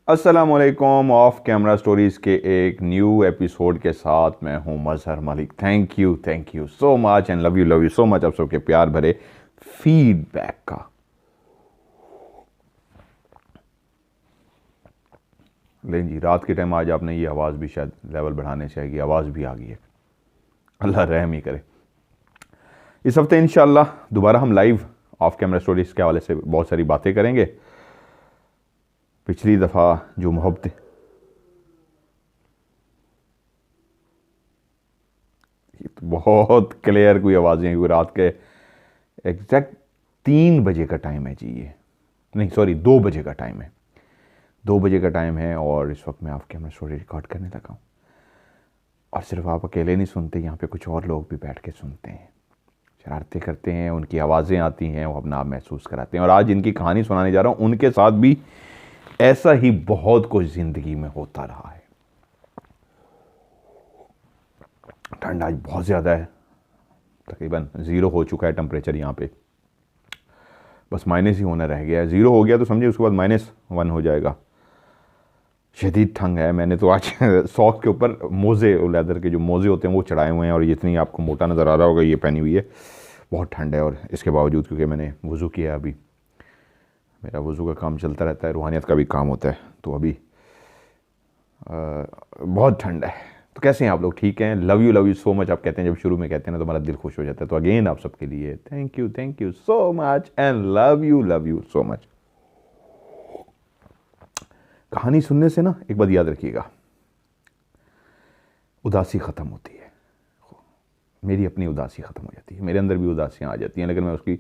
अस्सलामुअलैकुम। Of camera stories के एक न्यू एपिसोड के साथ मैं हूं Mazhar Malik. Thank you so much and love you so much आप सबके प्यार भरे फीडबैक का। लेकिन जी रात के टाइम आज आपने ये आवाज़ भी शायद लेवल बढ़ाने से आएगी, आवाज़ भी आ गई है। अल्लाह रहम ही करे। इस हफ्ते इंशाल्लाह दोबारा हम लाइव ऑफ कैमरा स्टोरीज के हवाले से बहुत सारी बातें करेंगे। पिछली दफ़ा जो मोहब्बतें तो बहुत क्लियर कोई आवाज़ें हैं, रात के एग्जैक्ट 3 बजे का टाइम है जी। ये नहीं सॉरी 2 बजे का टाइम है, 2 बजे का टाइम है और इस वक्त मैं ऑफ कैमरा स्टोरी रिकॉर्ड करने लगा हूँ। और सिर्फ आप अकेले नहीं सुनते, यहाँ पे कुछ और लोग भी बैठ के सुनते हैं, शरारतें करते हैं, उनकी आवाज़ें आती हैं, वो अपना आप महसूस कराते हैं। और आज इनकी कहानी सुनाने जा रहा हूँ, उनके साथ भी ऐसा ही बहुत कुछ ज़िंदगी में होता रहा है। ठंड आज बहुत ज़्यादा है, तकरीबन 0 हो चुका है टेम्परेचर यहाँ पे, बस माइनस ही होना रह गया है। 0 हो गया तो समझिए उसके बाद -1 हो जाएगा। शदीद ठंड है। मैंने तो आज सॉक्स के ऊपर मोज़े, लेदर के जो मोज़े होते हैं वो चढ़ाए हुए हैं और जितनी आपको मोटा नज़र आ रहा होगा ये पहनी हुई है। बहुत ठंड है और इसके बावजूद क्योंकि मैंने वज़ू किया, अभी मेरा वज़ू का काम चलता रहता है, रूहानियत का भी काम होता है, तो अभी बहुत ठंड है। तो कैसे हैं आप लोग? ठीक हैं? लव यू सो मच आप कहते हैं, जब शुरू में कहते हैं ना तो हमारा दिल खुश हो जाता है। तो अगेन आप सबके लिए thank you so much and love you so much. कहानी सुनने से ना एक बात याद रखिएगा, उदासी ख़त्म होती है। मेरी अपनी उदासी ख़त्म हो जाती है, मेरे अंदर भी उदासियाँ आ जाती हैं, लेकिन मैं उसकी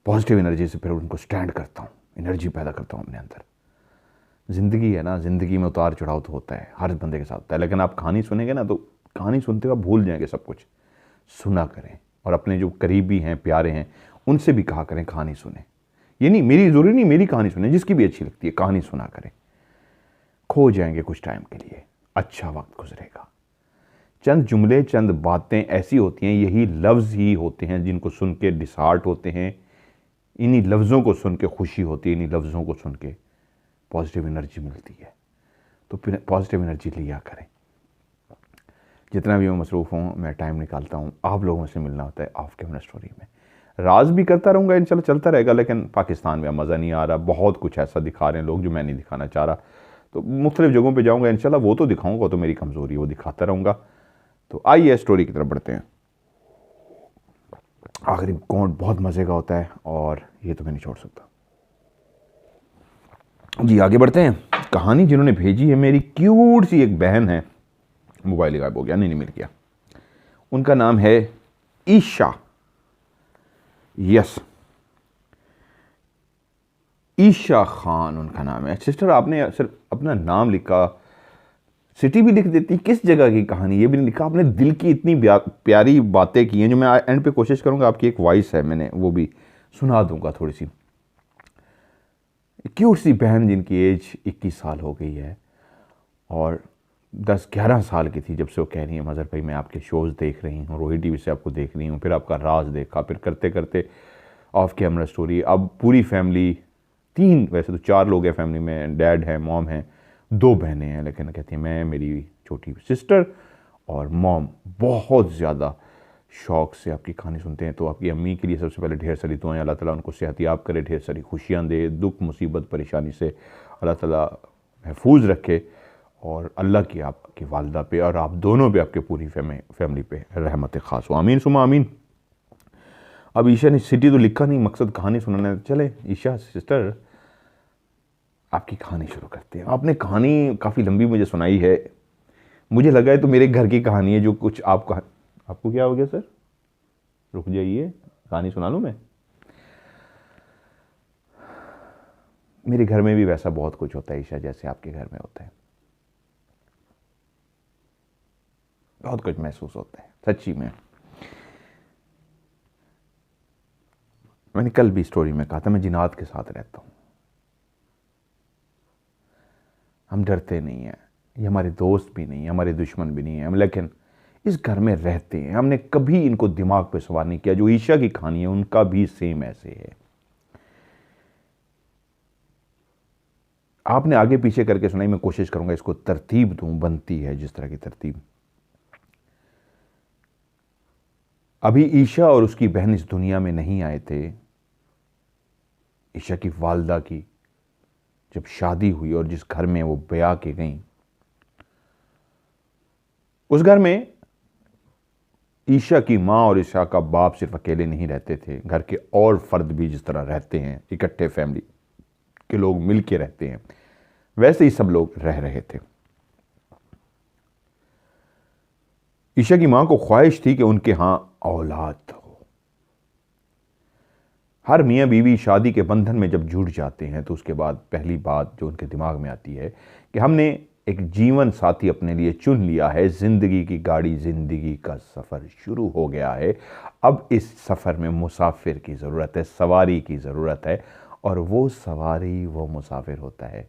पॉजिटिव एनर्जी से फिर उनको स्टैंड करता हूँ, एनर्जी पैदा करता हूँ अपने अंदर। ज़िंदगी है ना, ज़िंदगी में उतार चढ़ाव तो होता है, हर बंदे के साथ होता है, लेकिन आप कहानी सुनेंगे ना तो कहानी सुनते हुए आप भूल जाएंगे सब कुछ। सुना करें और अपने जो करीबी हैं, प्यारे हैं, उनसे भी कहा करें कहानी सुने। ये नहीं मेरी ज़रूरी नहीं मेरी कहानी सुने, जिसकी भी अच्छी लगती है कहानी सुना करें। खो जाएंगे कुछ टाइम के लिए, अच्छा वक्त गुजरेगा। चंद जुमले, चंद बातें ऐसी होती हैं, यही लफ्ज़ ही होते हैं जिनको सुन के डिसहार्ट होते हैं। इन्हीं लफ्ज़ों को सुन के खुशी होती है, इन्हीं लफ्ज़ों को सुन के पॉजिटिव एनर्जी मिलती है। तो फिर पॉजिटिव एनर्जी लिया करें। जितना भी मैं मसरूफ़ हूँ, मैं टाइम निकालता हूँ, आप लोगों से मिलना होता है ऑफ कैमरा स्टोरी में। राज भी करता रहूँगा इंशाल्लाह, चलता रहेगा, लेकिन पाकिस्तान में मज़ा नहीं आ रहा। बहुत कुछ ऐसा दिखा रहे हैं लोग जो मैं नहीं दिखाना चाह रहा। तो मुख्तलिफ़ जगहों पर जाऊँगा इंशाल्लाह, वो तो दिखाऊँगा, तो मेरी कमज़ोरी है, वो दिखाता रहूँगा। तो आइए स्टोरी की तरफ बढ़ते हैं। आखिरी कौन बहुत मज़े का होता है और ये तो मैं नहीं छोड़ सकता जी। आगे बढ़ते हैं। कहानी जिन्होंने भेजी है, मेरी क्यूट सी एक बहन है, मोबाइल गायब हो गया, नहीं मिल गया। उनका नाम है ईशा। यस, ईशा खान उनका नाम है। सिस्टर आपने सिर्फ अपना नाम लिखा, सिटी भी लिख देती, किस जगह की कहानी ये भी नहीं लिखा। आपने दिल की इतनी प्यारी बातें की हैं जो मैं एंड पे कोशिश करूंगा, आपकी एक वॉइस है, मैंने वो भी सुना दूंगा थोड़ी सी। क्यूट सी बहन जिनकी एज 21 साल हो गई है और 10-11 साल की थी जब से वो कह रही है मज़हर भाई मैं आपके शोज़ देख रही हूँ, रोहित टीवी से आपको देख रही हूँ, फिर आपका राज देखा, फिर करते करते ऑफ कैमरा स्टोरी। अब पूरी फैमिली, 3 वैसे तो 4 लोग हैं फैमिली में, डैड है, मॉम है, 2 बहनें हैं, लेकिन कहती हैं मैं, मेरी छोटी सिस्टर और मॉम बहुत ज़्यादा शौक़ से आपकी कहानी सुनते हैं। तो आपकी अम्मी के लिए सबसे पहले ढेर सारी दुआएं, अल्लाह ताला उनको सेहतियाब करे, ढेर सारी खुशियाँ दे, दुख मुसीबत परेशानी से अल्लाह ताला महफूज रखे, और अल्लाह की आपकी वालदा पे और आप दोनों पे, आपके पूरी फैमिली पे रहमत ख़ास हो। आमीन सुमा आमीन। अब ईशा ने सिटी तो लिखा नहीं, मकसद कहानी सुनाना। चले ईशा सिस्टर, आपकी कहानी शुरू करते हैं। आपने कहानी काफ़ी लंबी मुझे सुनाई है, मुझे लगा है तो मेरे घर की कहानी है जो कुछ आपको क्या हो गया सर? रुक जाइए, कहानी सुना लूँ मैं। मेरे घर में भी वैसा बहुत कुछ होता है ईशा, जैसे आपके घर में होता है। बहुत कुछ महसूस होता है सच्ची में। मैंने कल भी स्टोरी में कहा था, मैं जिन्नात के साथ रहता हूँ। हम डरते नहीं हैं, ये हमारे दोस्त भी नहीं है, हमारे दुश्मन भी नहीं है, लेकिन इस घर में रहते हैं। हमने कभी इनको दिमाग पे सवार नहीं किया। जो ईशा की कहानी है उनका भी सेम ऐसे है। आपने आगे पीछे करके सुनाई, मैं कोशिश करूंगा इसको तरतीब दूं, बनती है जिस तरह की तरतीब। अभी ईशा और उसकी बहन इस दुनिया में नहीं आए थे। ईशा की वालदा की जब शादी हुई और जिस घर में वो ब्याह के गई, उस घर में ईशा की माँ और ईशा का बाप सिर्फ अकेले नहीं रहते थे, घर के और फर्द भी जिस तरह रहते हैं, इकट्ठे फैमिली के लोग मिलके रहते हैं, वैसे ही सब लोग रह रहे थे। ईशा की माँ को ख्वाहिश थी कि उनके यहां औलाद हो। हर मियाँ बीवी शादी के बंधन में जब जुड़ जाते हैं तो उसके बाद पहली बात जो उनके दिमाग में आती है कि हमने एक जीवन साथी अपने लिए चुन लिया है, जिंदगी की गाड़ी, जिंदगी का सफर शुरू हो गया है। अब इस सफर में मुसाफिर की जरूरत है, सवारी की जरूरत है, और वो सवारी, वो मुसाफिर होता है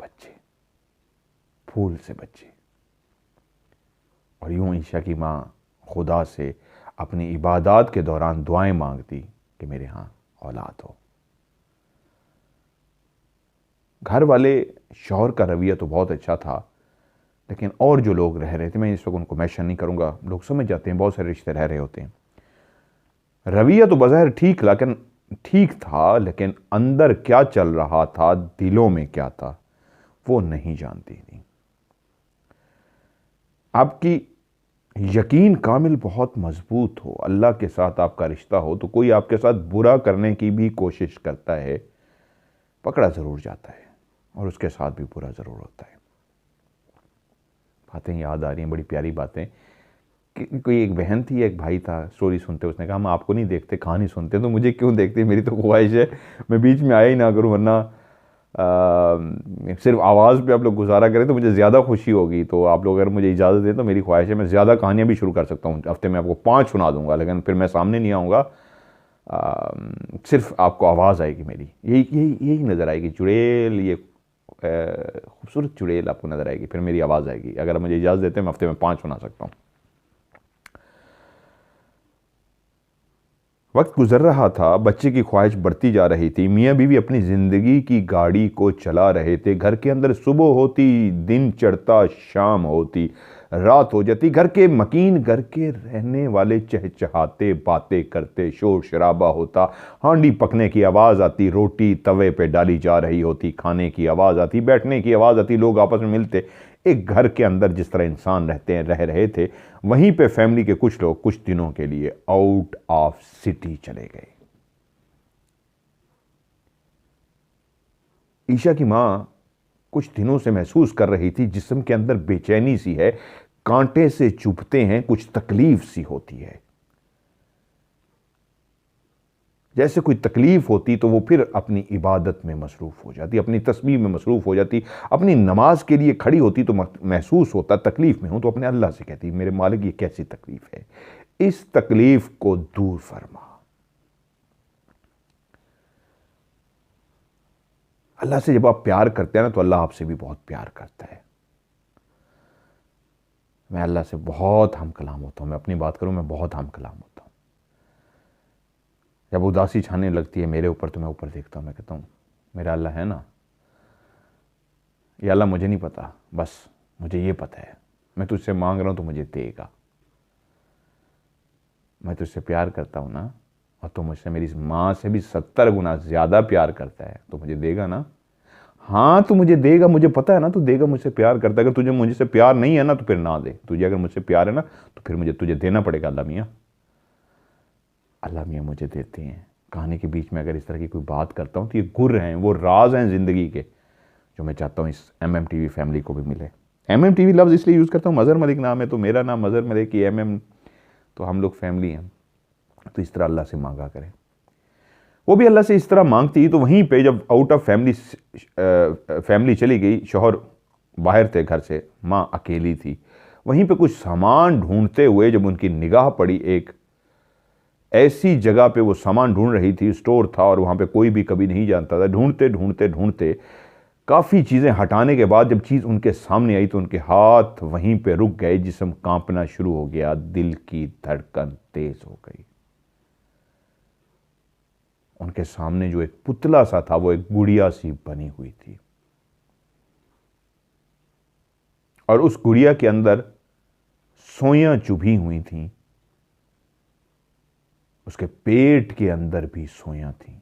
बच्चे, फूल से बच्चे। और यूं ईशा की माँ खुदा से अपनी इबादत के दौरान दुआएं मांगती कि मेरे यहां औलाद हो। घर वाले शौहर का रवैया तो बहुत अच्छा था, लेकिन और जो लोग रह रहे थे, मैं इस वक्त उनको मेंशन नहीं करूंगा, लोग समझ जाते हैं, बहुत सारे रिश्ते रह रहे होते हैं। रवैया तो बज़ाहिर ठीक था, लेकिन अंदर क्या चल रहा था, दिलों में क्या था, वो नहीं जानती थी। आपकी यकीन कामिल बहुत मजबूत हो, अल्लाह के साथ आपका रिश्ता हो, तो कोई आपके साथ बुरा करने की भी कोशिश करता है, पकड़ा जरूर जाता है, और उसके साथ भी बुरा जरूर होता है। बातें याद आ रही हैं, बड़ी प्यारी बातें। कोई एक बहन थी, एक भाई था, स्टोरी सुनते उसने कहा हम आपको नहीं देखते, कहानी सुनते, तो मुझे क्यों देखते, मेरी तो ख्वाहिश है मैं बीच में आया ही ना करूं, वरना सिर्फ आवाज़ पे आप लोग गुजारा करें तो मुझे ज़्यादा खुशी होगी। तो आप लोग अगर मुझे इजाज़त दें तो मेरी ख्वाहिश है मैं ज़्यादा कहानियाँ भी शुरू कर सकता हूँ, हफ्ते में आपको 5 सुना दूंगा, लेकिन फिर मैं सामने नहीं आऊँगा, सिर्फ आपको आवाज़ आएगी मेरी, यही नज़र आएगी, चुड़ैल, ये खूबसूरत चुड़ैल आपको नज़र आएगी, फिर मेरी आवाज़ आएगी। अगर मुझे इजाज़त देते हैं मैं हफ्ते में 5 सुना सकता हूँ। वक्त गुजर रहा था, बच्चे की ख्वाहिश बढ़ती जा रही थी, मियाँ बीवी अपनी ज़िंदगी की गाड़ी को चला रहे थे। घर के अंदर सुबह होती, दिन चढ़ता, शाम होती, रात हो जाती, घर के मकीन, घर के रहने वाले चहचहाते, बातें करते, शोर शराबा होता, हांडी पकने की आवाज़ आती, रोटी तवे पे डाली जा रही होती, खाने की आवाज़ आती, बैठने की आवाज़ आती, लोग आपस में मिलते। एक घर के अंदर जिस तरह इंसान रह रहे थे, वहीं पे फैमिली के कुछ लोग कुछ दिनों के लिए आउट ऑफ सिटी चले गए। ईशा की मां कुछ दिनों से महसूस कर रही थी जिस्म के अंदर बेचैनी सी है, कांटे से चुभते हैं, कुछ तकलीफ सी होती है। जैसे कोई तकलीफ होती तो वो फिर अपनी इबादत में मसरूफ़ हो जाती, अपनी तस्बीह में मसरूफ़ हो जाती, अपनी नमाज के लिए खड़ी होती तो महसूस होता तकलीफ में हूं, तो अपने अल्लाह से कहती मेरे मालिक ये कैसी तकलीफ है, इस तकलीफ को दूर फरमा। अल्लाह से जब आप प्यार करते हैं ना तो अल्लाह आपसे भी बहुत प्यार करता है। मैं अल्लाह से बहुत हम कलाम होता हूं, मैं अपनी बात करूं, मैं बहुत हम कलाम होता हूं। जब उदासी छाने लगती है मेरे ऊपर तो मैं ऊपर देखता हूं, मैं कहता हूं मेरा अल्लाह है ना, ये अल्लाह मुझे नहीं पता, बस मुझे ये पता है मैं तुझसे मांग रहा हूं तो मुझे देगा। मैं तुझसे प्यार करता हूं ना, और तो मुझसे मेरी माँ से भी 70 गुना ज़्यादा प्यार करता है, तो मुझे देगा ना। हाँ तो मुझे देगा, मुझे पता है ना, तो देगा, मुझसे प्यार करता है। अगर तुझे मुझसे प्यार नहीं है ना तो फिर ना दे, तुझे अगर मुझसे प्यार है ना तो फिर मुझे तुझे देना पड़ेगा। अल्लाह मियाँ, अल्लाह मियाँ मुझे देते हैं। कहानी के बीच में अगर इस तरह की कोई बात करता हूँ तो ये गुर हैं, वो राज हैं ज़िंदगी के, जो मैं चाहता हूँ इस MMTV फैमिली को भी मिले। MMTV लफ्ज़ इसलिए यूज़ करता हूँ, मज़हर मलिक नाम है तो मेरा नाम मज़हर मलिक, ये MM, तो हम लोग फैमिली हैं। तो इस तरह अल्लाह से मांगा करें। वो भी अल्लाह से इस तरह मांगती, तो वहीं पे जब आउट ऑफ फैमिली चली गई, शौहर बाहर थे घर से, माँ अकेली थी, वहीं पे कुछ सामान ढूंढते हुए जब उनकी निगाह पड़ी, एक ऐसी जगह पे वो सामान ढूंढ रही थी, स्टोर था और वहाँ पे कोई भी कभी नहीं जानता था। ढूंढते ढूंढते ढूंढते काफ़ी चीज़ें हटाने के बाद जब चीज़ उनके सामने आई तो उनके हाथ वहीं पे रुक गए, जिस्म कांपना शुरू हो गया, दिल की धड़कन तेज हो गई। उनके सामने जो एक पुतला सा था वो एक गुड़िया सी बनी हुई थी। और उस गुड़िया के अंदर सोयां चुभी हुई थीं, उसके पेट के अंदर भी सोयां थीं।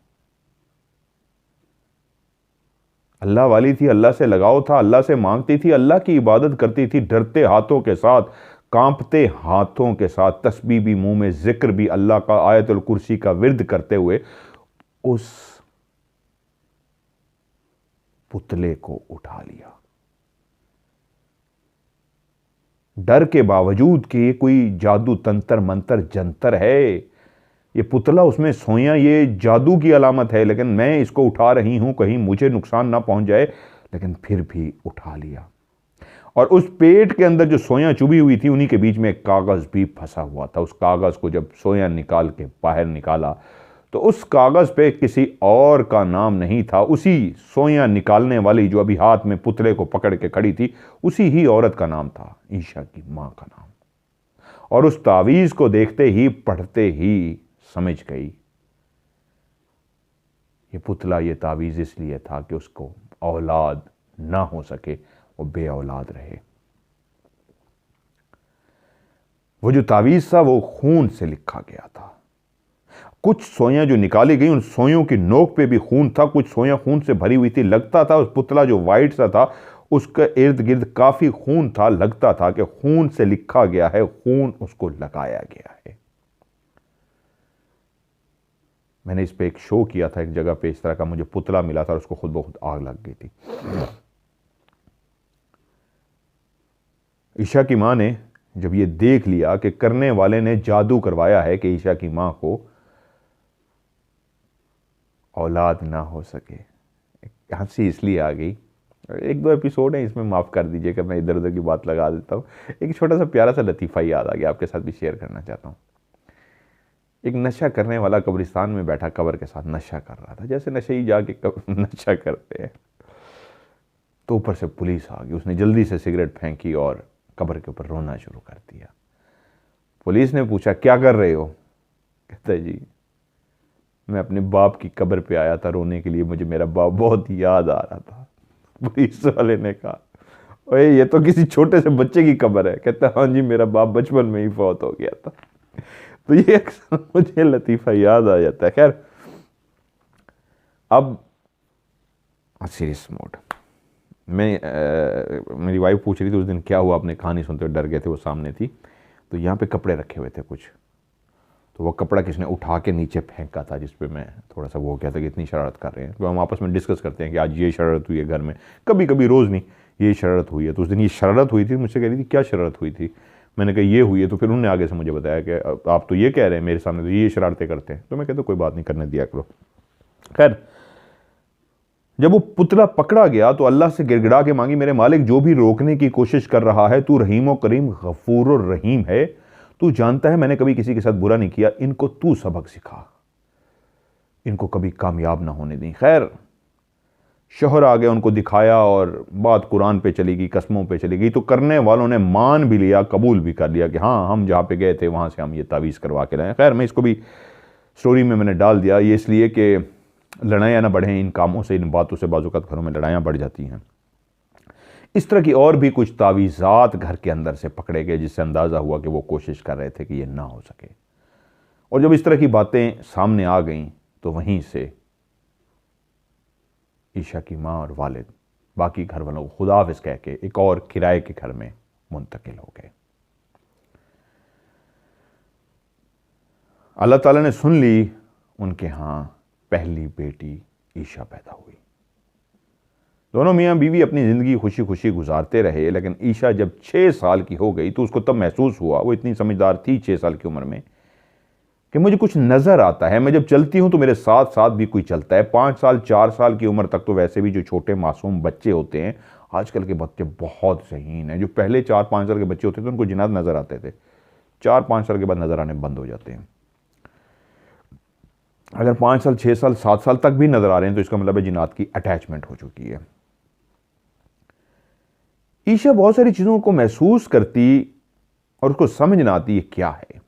अल्लाह वाली थी, अल्लाह से लगाव था, अल्लाह से मांगती थी, अल्लाह की इबादत करती थी, डरते हाथों के साथ, कांपते हाथों के साथ, तस्बीह भी मुंह में, जिक्र भी अल्लाह का, आयतुल कुर्सी का विर्द करते हुए उस पुतले को उठा लिया। डर के बावजूद कि ये कोई जादू तंत्र मंत्र जंतर है, ये पुतला उसमें सोया, ये जादू की अलामत है, लेकिन मैं इसको उठा रही हूं कहीं मुझे नुकसान ना पहुंच जाए, लेकिन फिर भी उठा लिया। और उस पेट के अंदर जो सोया चुभी हुई थी, उन्हीं के बीच में एक कागज भी फंसा हुआ था। उस कागज को जब सोया निकाल के बाहर निकाला तो उस कागज पे किसी और का नाम नहीं था, उसी सोया निकालने वाली जो अभी हाथ में पुतले को पकड़ के खड़ी थी, उसी ही औरत का नाम था, ईशा की मां का नाम। और उस तावीज को देखते ही, पढ़ते ही समझ गई ये पुतला, ये तावीज इसलिए था कि उसको औलाद ना हो सके, वो बे औलाद रहे। वो जो तावीज था वो खून से लिखा गया था। कुछ सोयां जो निकाली गई, उन सोयों की नोक पे भी खून था, कुछ सोयां खून से भरी हुई थी। लगता था उस पुतला जो वाइट सा था उसका इर्द गिर्द काफी खून था, लगता था कि खून से लिखा गया है, खून उसको लगाया गया है। मैंने इस पे एक शो किया था एक जगह पे, इस तरह का मुझे पुतला मिला था और उसको खुद ब खुद आग लग गई थी। ईशा की मां ने जब ये देख लिया कि करने वाले ने जादू करवाया है कि ईशा की मां को औलाद ना हो सके, हंसी इसलिए आ गई। एक दो एपिसोड है इसमें, माफ़ कर दीजिएगा मैं इधर उधर की बात लगा देता हूँ। एक छोटा सा प्यारा सा लतीफ़ा याद आ गया, आपके साथ भी शेयर करना चाहता हूँ। एक नशा करने वाला कब्रिस्तान में बैठा कब्र के साथ नशा कर रहा था, जैसे नशे ही जाके नशा करते हैं। तो ऊपर से पुलिस आ गई, उसने जल्दी से सिगरेट फेंकी और कब्र के ऊपर रोना शुरू कर दिया। पुलिस ने पूछा क्या कर रहे हो? कहता है जी मैं अपने बाप की कब्र पे आया था रोने के लिए, मुझे मेरा बाप बहुत याद आ रहा था। पुलिस वाले ने कहा ओए ये तो किसी छोटे से बच्चे की कब्र है। कहता हाँ जी मेरा बाप बचपन में ही फौत हो गया था। तो ये अक्सर मुझे लतीफ़ा याद आ जाता है। खैर अब सीरियस मोड में मेरी वाइफ पूछ रही थी उस दिन क्या हुआ, आपने कहानी सुनते हुए डर गए थे, वो सामने थी। तो यहाँ पे कपड़े रखे हुए थे कुछ, तो वो कपड़ा किसने उठा के नीचे फेंका था, जिस पे मैं थोड़ा सा वो हो गया था कि इतनी शरारत कर रहे हैं। तो हम आपस में डिस्कस करते हैं कि आज ये शरारत हुई है घर में, कभी कभी रोज़ नहीं, ये शरारत हुई है। तो उस दिन ये शरारत हुई थी, मुझसे कह रही थी क्या शरारत हुई थी? मैंने कहा ये हुई है। तो फिर उन्होंने आगे से मुझे बताया कि आप तो ये कह रहे हैं मेरे सामने, तो ये शरारतें करते हैं। तो मैं कहता कोई बात नहीं, करने दिया करो। खैर जब वो पुतला पकड़ा गया तो अल्लाह से गिड़गिड़ा के मांगी, मेरे मालिक जो भी रोकने की कोशिश कर रहा है, तू रहीम व करीम गफूर और रहीम है, तू जानता है मैंने कभी किसी के साथ बुरा नहीं किया, इनको तू सबक सिखा, इनको कभी कामयाब ना होने दी। खैर शोहर आ गए, उनको दिखाया और बात कुरान पे चली गई, कस्मों पे चली गई। तो करने वालों ने मान भी लिया, कबूल भी कर लिया कि हाँ हम जहाँ पे गए थे वहाँ से हम ये तावीज़ करवा के लाए। खैर मैं इसको भी स्टोरी में मैंने डाल दिया, ये इसलिए कि लड़ाइयाँ ना बढ़ें इन कामों से, इन बातों से बाज़-औक़ात घरों में लड़ाइयाँ बढ़ जाती हैं। इस तरह की और भी कुछ तावीज़ात घर के अंदर से पकड़े गए, जिससे अंदाज़ा हुआ कि वो कोशिश कर रहे थे कि ये ना हो सके। और जब इस तरह की बातें सामने आ गईं तो वहीं से ईशा की माँ और वालिद बाकी घर वालों को खुदा हाफ़िज़ कह के एक और किराए के घर में मुंतकिल हो गए। अल्लाह ताला ने सुन ली, उनके यहाँ पहली बेटी ईशा पैदा हुई। दोनों मियाँ बीवी अपनी ज़िंदगी खुशी खुशी गुजारते रहे, लेकिन ईशा जब 6 साल की हो गई तो उसको तब महसूस हुआ, वो इतनी समझदार थी 6 साल की उम्र में, कि मुझे कुछ नज़र आता है। मैं जब चलती हूँ तो मेरे साथ साथ भी कोई चलता है। 5 साल 4 साल की उम्र तक तो वैसे भी जो छोटे मासूम बच्चे होते हैं, आजकल के बच्चे बहुत ज़हीन हैं। जो पहले 4-5 साल के बच्चे होते थे उनको जिन्नात नज़र आते थे, 4-5 साल के बाद नज़र आने बंद हो जाते हैं। अगर 5 साल 6 साल 7 साल तक भी नज़र आ रहे हैं तो इसका मतलब है जिन्नात की अटैचमेंट हो चुकी है। ईशा बहुत सारी चीज़ों को महसूस करती और उसको समझ ना आती ये क्या है।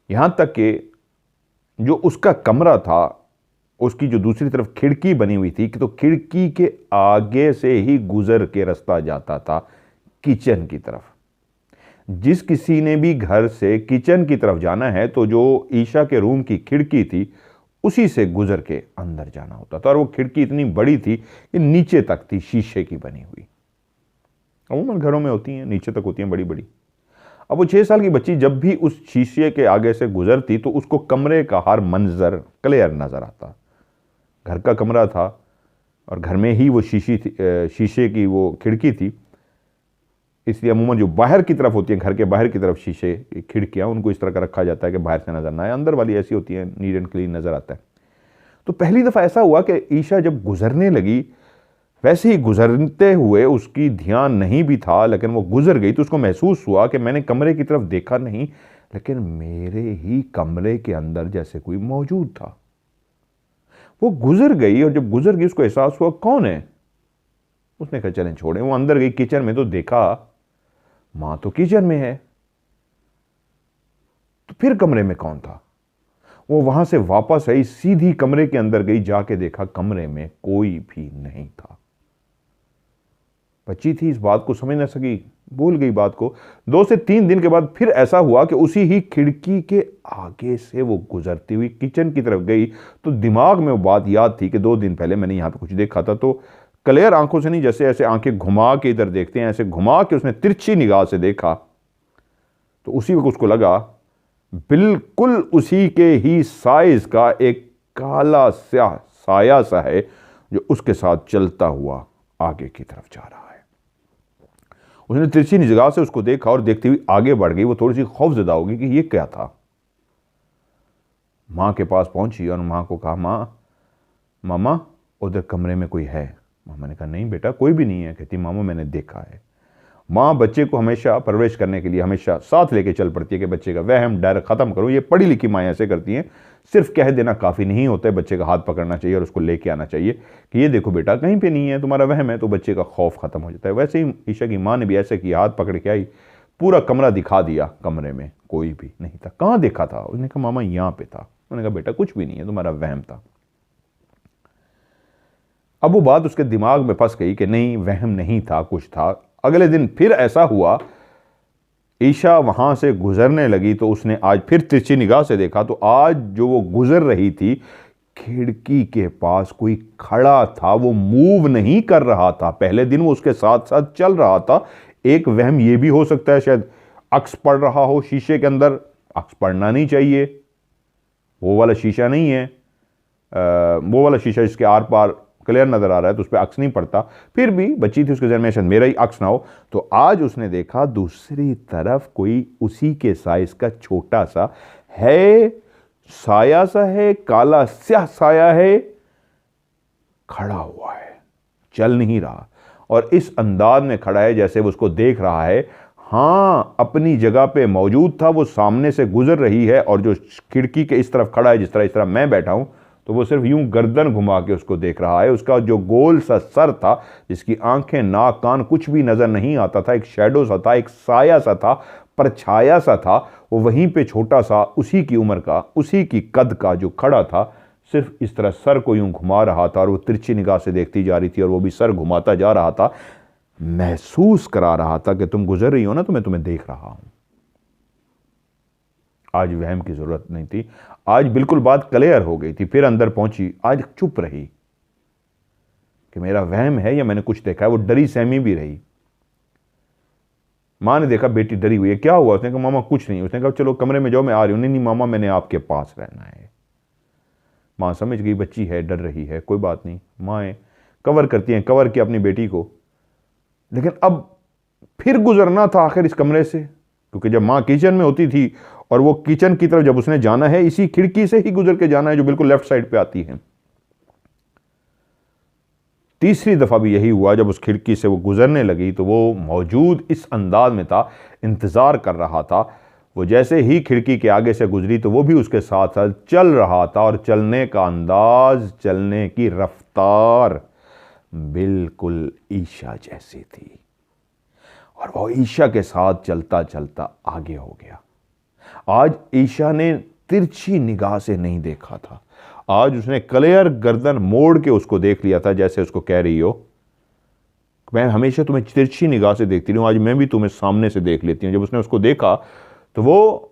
यहां तक कि जो उसका कमरा था उसकी जो दूसरी तरफ खिड़की बनी हुई थी, कि तो खिड़की के आगे से ही गुजर के रास्ता जाता था किचन की तरफ। जिस किसी ने भी घर से किचन की तरफ जाना है तो जो ईशा के रूम की खिड़की थी उसी से गुजर के अंदर जाना होता था। और वो खिड़की इतनी बड़ी थी कि नीचे तक थी, शीशे की बनी हुई। अमूमन घरों में होती हैं, नीचे तक होती हैं बड़ी बड़ी। अब वो 6 साल की बच्ची जब भी उस शीशे के आगे से गुजरती तो उसको कमरे का हर मंजर क्लियर नजर आता। घर का कमरा था और घर में ही वो शीशे की वो खिड़की थी, इसलिए अमूमन जो बाहर की तरफ होती है, घर के बाहर की तरफ शीशे खिड़कियां, उनको इस तरह का रखा जाता है कि बाहर से नजर ना आए। अंदर वाली ऐसी होती है, नीट एंड क्लीन नजर आता है। तो पहली दफा ऐसा हुआ कि ईशा जब गुजरने लगी, वैसे ही गुजरते हुए उसकी ध्यान नहीं भी था, लेकिन वो गुजर गई तो उसको महसूस हुआ कि मैंने कमरे की तरफ देखा नहीं, लेकिन मेरे ही कमरे के अंदर जैसे कोई मौजूद था। वो गुजर गई और जब गुजर गई उसको एहसास हुआ कौन है। उसने कहा चलें छोड़ें। वो अंदर गई किचन में तो देखा मां तो किचन में है, तो फिर कमरे में कौन था। वो वहां से वापस आई, सीधी कमरे के अंदर गई, जाके देखा कमरे में कोई भी नहीं था। बच्ची थी, इस बात को समझ ना सकी, भूल गई बात को। 2 से 3 दिन के बाद फिर ऐसा हुआ कि उसी ही खिड़की के आगे से वो गुजरती हुई किचन की तरफ गई तो दिमाग में वो बात याद थी कि 2 दिन पहले मैंने यहां पे कुछ देखा था। तो क्लियर आंखों से नहीं, जैसे ऐसे आंखें घुमा के इधर देखते हैं, ऐसे घुमा के उसने तिरछी निगाह से देखा तो उसी वक्त उसको लगा बिल्कुल उसी के ही साइज का एक काला स्याह साया सा है जो उसके साथ चलता हुआ आगे की तरफ जा रहा है। उसने तिरछी निगाह से उसको देखा और देखती हुई आगे बढ़ गई। वो थोड़ी सी खौफजदा होगी कि ये क्या था। मां के पास पहुंची और मां को कहा, मामा उधर कमरे में कोई है। मामा ने कहा नहीं बेटा कोई भी नहीं है। कहती मामा मैंने देखा है। मां बच्चे को हमेशा परवरिश करने के लिए हमेशा साथ लेके चल पड़ती है कि बच्चे का वहम डर खत्म करो। ये पढ़ी लिखी माएँ ऐसे करती हैं, सिर्फ कह देना काफ़ी नहीं होता है, बच्चे का हाथ पकड़ना चाहिए और उसको लेके आना चाहिए कि ये देखो बेटा कहीं पे नहीं है, तुम्हारा वहम है, तो बच्चे का खौफ खत्म हो जाता है। वैसे ही ईशा की माँ ने भी ऐसे किया, हाथ पकड़ के आई, पूरा कमरा दिखा दिया, कमरे में कोई भी नहीं था। कहाँ देखा था? उसने कहा मामा यहाँ पे था। उन्होंने कहा बेटा कुछ भी नहीं है, तुम्हारा वहम था। अब वो बात उसके दिमाग में फंस गई कि नहीं वहम नहीं था, कुछ था। अगले दिन फिर ऐसा हुआ, ईशा वहां से गुजरने लगी तो उसने आज फिर तिरछी निगाह से देखा तो आज जो वो गुजर रही थी खिड़की के पास कोई खड़ा था। वो मूव नहीं कर रहा था। पहले दिन वो उसके साथ साथ चल रहा था। एक वहम ये भी हो सकता है शायद अक्स पड़ रहा हो शीशे के अंदर। अक्स पड़ना नहीं चाहिए, वो वाला शीशा नहीं है। वो वाला शीशा जिसके आर पार क्लियर नजर आ रहा है तो उस पर अक्स नहीं पड़ता। फिर भी बच्ची थी, उसके जहन में शायद मेरा ही अक्स ना हो। तो आज उसने देखा दूसरी तरफ कोई उसी के साइज का छोटा सा है, साया सा है, काला स्याह साया है, खड़ा हुआ है, चल नहीं रहा और इस अंदाज में खड़ा है जैसे वो उसको देख रहा है। हां अपनी जगह पे मौजूद था, वो सामने से गुजर रही है और जो खिड़की के इस तरफ खड़ा है, जिस तरह मैं बैठा हूं, तो वो सिर्फ यूं गर्दन घुमा के उसको देख रहा है। उसका जो गोल सा सर था, जिसकी आंखें नाक कान कुछ भी नजर नहीं आता था, एक शैडो सा था, एक साया सा था, परछाया सा था, वो वहीं पे छोटा सा उसी की उम्र का, उसी की कद का जो खड़ा था, सिर्फ इस तरह सर को यूं घुमा रहा था और वो तिरछी निगाह से देखती जा रही थी और वो भी सर घुमाता जा रहा था, महसूस करा रहा था कि तुम गुजर रही हो ना तो मैं तुम्हें देख रहा हूं। आज वहम की जरूरत नहीं थी, आज बिल्कुल बात क्लियर हो गई थी। फिर अंदर पहुंची, आज चुप रही कि मेरा वहम है या मैंने कुछ देखा है। वो डरी सहमी भी रही। मां ने देखा बेटी डरी हुई है, क्या हुआ? उसने कहा मामा कुछ नहीं। उसने कहा चलो कमरे में जाओ, मैं आ रही हूं। नहीं मामा मैंने आपके पास रहना है। मां समझ गई बच्ची है, डर रही है, कोई बात नहीं। माएँ कवर करती हैं, कवर किया अपनी बेटी को। लेकिन अब फिर गुजरना था आखिर इस कमरे से, क्योंकि जब मां किचन में होती थी और वो किचन की तरफ जब उसने जाना है, इसी खिड़की से ही गुजर के जाना है जो बिल्कुल लेफ्ट साइड पे आती है। तीसरी दफा भी यही हुआ। जब उस खिड़की से वो गुजरने लगी तो वो मौजूद इस अंदाज में था, इंतजार कर रहा था। वो जैसे ही खिड़की के आगे से गुजरी तो वो भी उसके साथ साथ चल रहा था और चलने का अंदाज, चलने की रफ्तार बिल्कुल ईशा जैसी थी। और वो ईशा के साथ चलता चलता आगे हो गया। आज ईशा ने तिरछी निगाह से नहीं देखा था, आज उसने क्लियर गर्दन मोड़ के उसको देख लिया था, जैसे उसको कह रही हो मैं हमेशा तुम्हें तिरछी निगाह से देखती रही हूं, आज मैं भी तुम्हें सामने से देख लेती हूं। जब उसने उसको देखा तो वो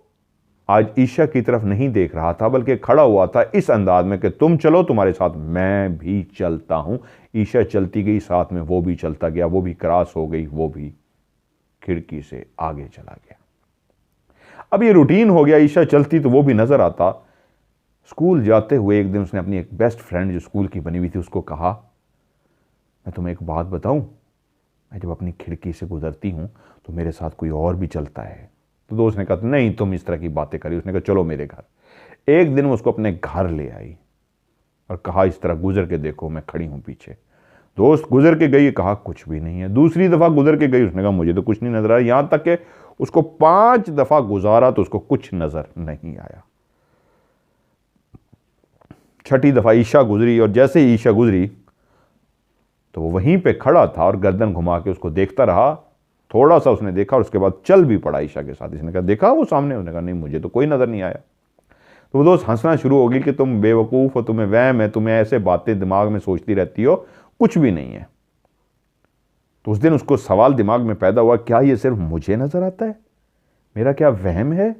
आज ईशा की तरफ नहीं देख रहा था, बल्कि खड़ा हुआ था इस अंदाज में कि तुम चलो, तुम्हारे साथ मैं भी चलता हूं। ईशा चलती गई, साथ में वो भी चलता गया, वो भी क्रॉस हो गई, वो भी खिड़की से आगे चला गया। अब ये रूटीन हो गया, ईशा चलती तो वो भी नजर आता। स्कूल जाते हुए एक दिन उसने अपनी एक बेस्ट फ्रेंड जो स्कूल की बनी हुई थी उसको कहा, मैं तुम्हें एक बात बताऊं, मैं जब अपनी खिड़की से गुजरती हूं तो मेरे साथ कोई और भी चलता है। तो दोस्त ने कहा नहीं तुम इस तरह की बातें करी। उसने कहा चलो मेरे घर। एक दिन वो उसको अपने घर ले आई और कहा इस तरह गुजर के देखो, मैं खड़ी हूं पीछे। दोस्त गुजर के गई, कहा कुछ भी नहीं है। दूसरी दफा गुजर के गई, उसने कहा मुझे तो कुछ नहीं नजर आया। यहां तक कि उसको 5 दफा गुजारा तो उसको कुछ नजर नहीं आया। छठी दफा ईशा गुजरी और जैसे ही ईशा गुजरी तो वो वहीं पे खड़ा था और गर्दन घुमा के उसको देखता रहा। थोड़ा सा उसने देखा और उसके बाद चल भी पड़ा ईशा के साथ। इसने कहा देखा वो सामने? उसने कहा नहीं मुझे तो कोई नजर नहीं आया। तो वो दोस्त हंसना शुरू हो गई कि तुम बेवकूफ़ हो, तुम्हें वहम है, तुम्हें ऐसे बातें दिमाग में सोचती रहती हो, कुछ भी नहीं है। तो उस दिन उसको सवाल दिमाग में पैदा हुआ, क्या ये सिर्फ मुझे नजर आता है? मेरा क्या वहम है?